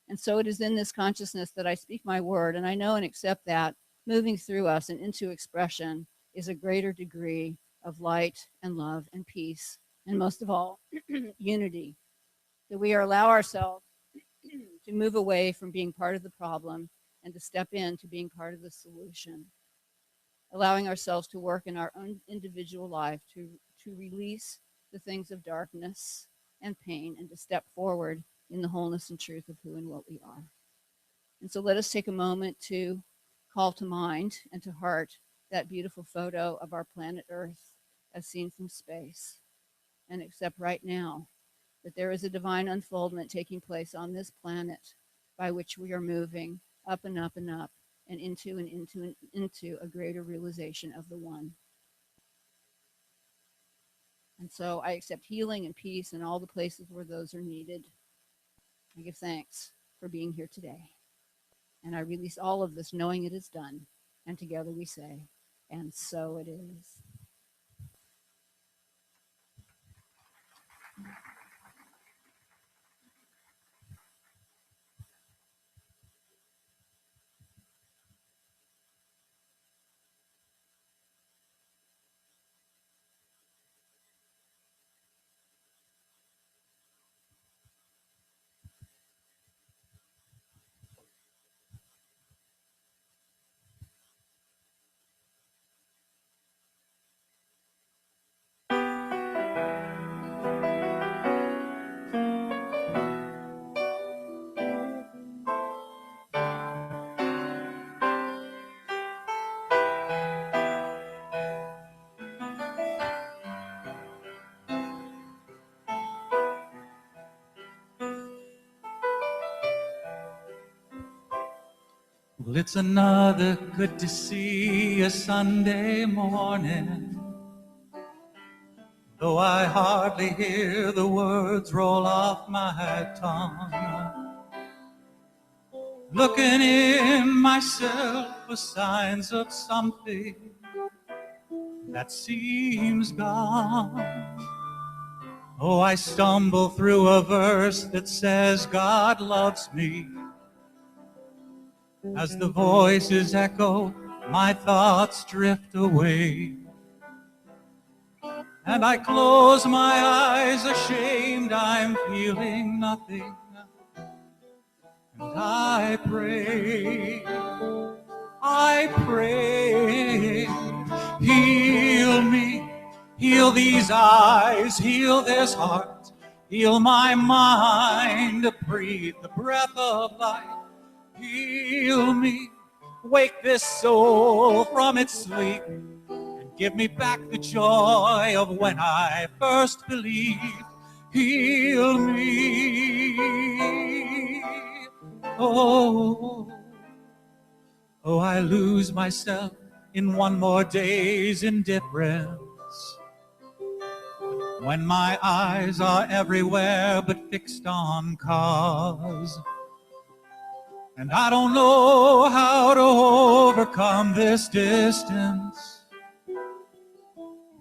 And so it is in this consciousness that I speak my word, and I know and accept that moving through us and into expression is a greater degree of light and love and peace, and most of all, unity. That we allow ourselves to move away from being part of the problem and to step into being part of the solution. Allowing ourselves to work in our own individual life to release the things of darkness and pain and to step forward in the wholeness and truth of who and what we are. And so let us take a moment to call to mind and to heart that beautiful photo of our planet Earth as seen from space, and accept right now that there is a divine unfoldment taking place on this planet by which we are moving up and up and up and into a greater realization of the one. And so I accept healing and peace in all the places where those are needed. I give thanks for being here today. And I release all of this knowing it is done. And together we say, and so it is. Well, it's another good to see a Sunday morning, though I hardly hear the words roll off my tongue. looking in myself for signs of something that seems gone. Oh, I stumble through a verse that says God loves me. As the voices echo, my thoughts drift away. And I close my eyes, ashamed I'm feeling nothing. And I pray, heal me, heal these eyes, heal this heart, heal my mind, breathe the breath of life. Heal me, wake this soul from its sleep, and give me back the joy of when I first believed. Heal me. Oh, I lose myself in one more day's indifference, when my eyes are everywhere but fixed on cause. And I don't know how to overcome this distance,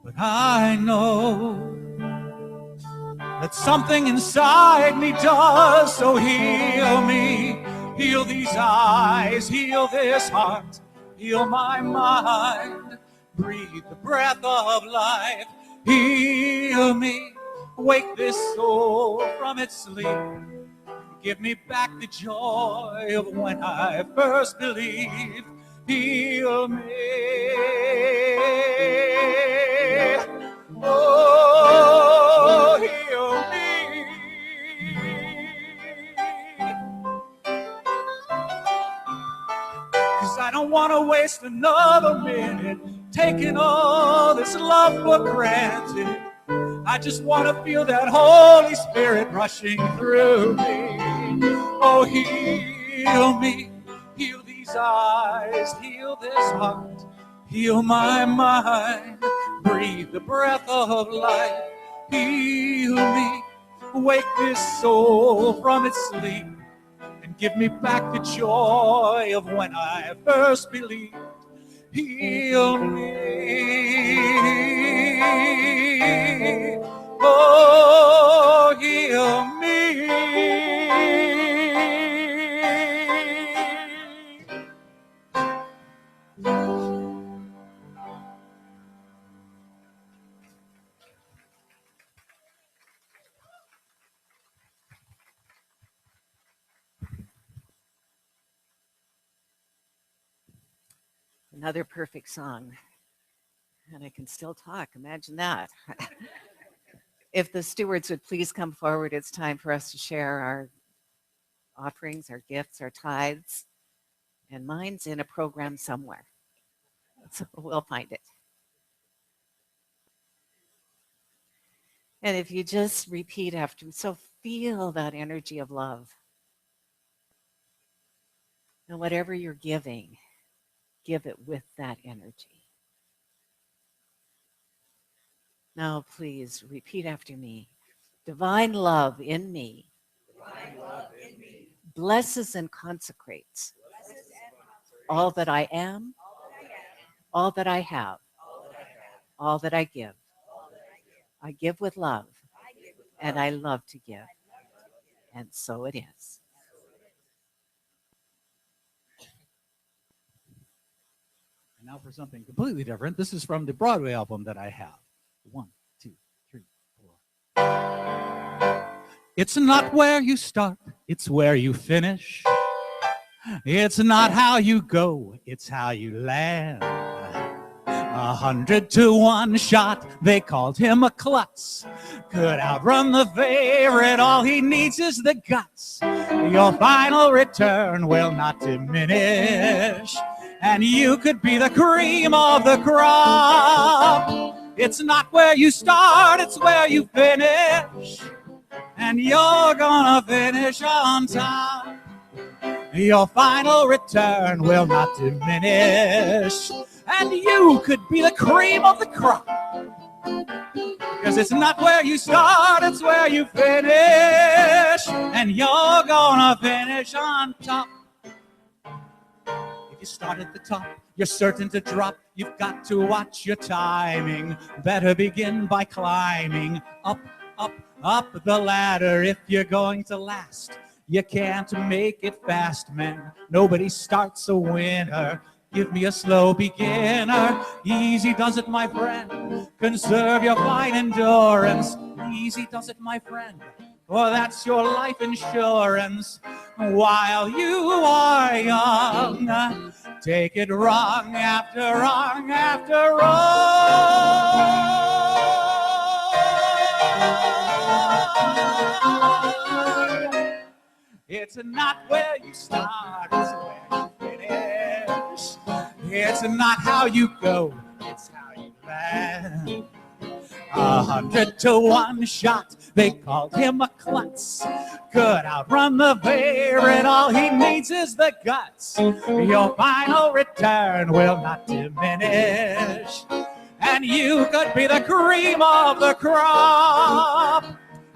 but I know that something inside me does. So heal me, heal these eyes, heal this heart, heal my mind, breathe the breath of life. Heal me, wake this soul from its sleep, give me back the joy of when I first believed. Heal me. Oh, heal me. 'Cause I don't want to waste another minute taking all this love for granted. I just want to feel that Holy Spirit rushing through me. Oh, heal me, heal these eyes, heal this heart, heal my mind, breathe the breath of life. Heal me, wake this soul from its sleep, and give me back the joy of when I first believed. Heal me. Oh, heal me. Another perfect song. And I can still talk. Imagine that. If the stewards would please come forward, it's time for us to share our offerings, our gifts, our tithes. And mine's in a program somewhere. So we'll find it. And if you just repeat after me, so feel that energy of love. And whatever you're giving, give it with that energy. Now, please repeat after me. Divine love in me, blesses and consecrates all that I am, all that I have, all that I give. I give with love, and I love to give. And so it is. And now for something completely different. This is from the Broadway album that I have. 1, 2, 3, 4. It's not where you start, it's where you finish. It's not how you go, it's how you land. 100 to 1 shot, they called him a klutz. Could outrun the favorite, all he needs is the guts. Your final return will not diminish, and you could be the cream of the crop. It's not where you start, it's where you finish, and you're gonna finish on top. Your final return will not diminish, and you could be the cream of the crop. Because it's not where you start, it's where you finish, and you're gonna finish on top. You start at the top, you're certain to drop. You've got to watch your timing. Better begin by climbing up, up, up the ladder if you're going to last. You can't make it fast, man. Nobody starts a winner. Give me a slow beginner. Easy does it, my friend. Conserve your fine endurance. Easy does it, my friend. Well, that's your life insurance. While you are young, take it wrong after wrong after wrong. It's not where you start, it's where you finish. It's not how you go, it's how you land. 100 to 1 shot, they called him a klutz. Could outrun the favorite, all he needs is the guts. Your final return will not diminish, and you could be the cream of the crop.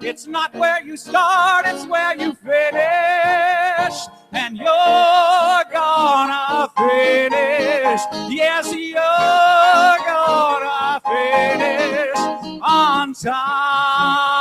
It's not where you start, it's where you finish. And you're gonna finish. Yes, you're gonna finish on time.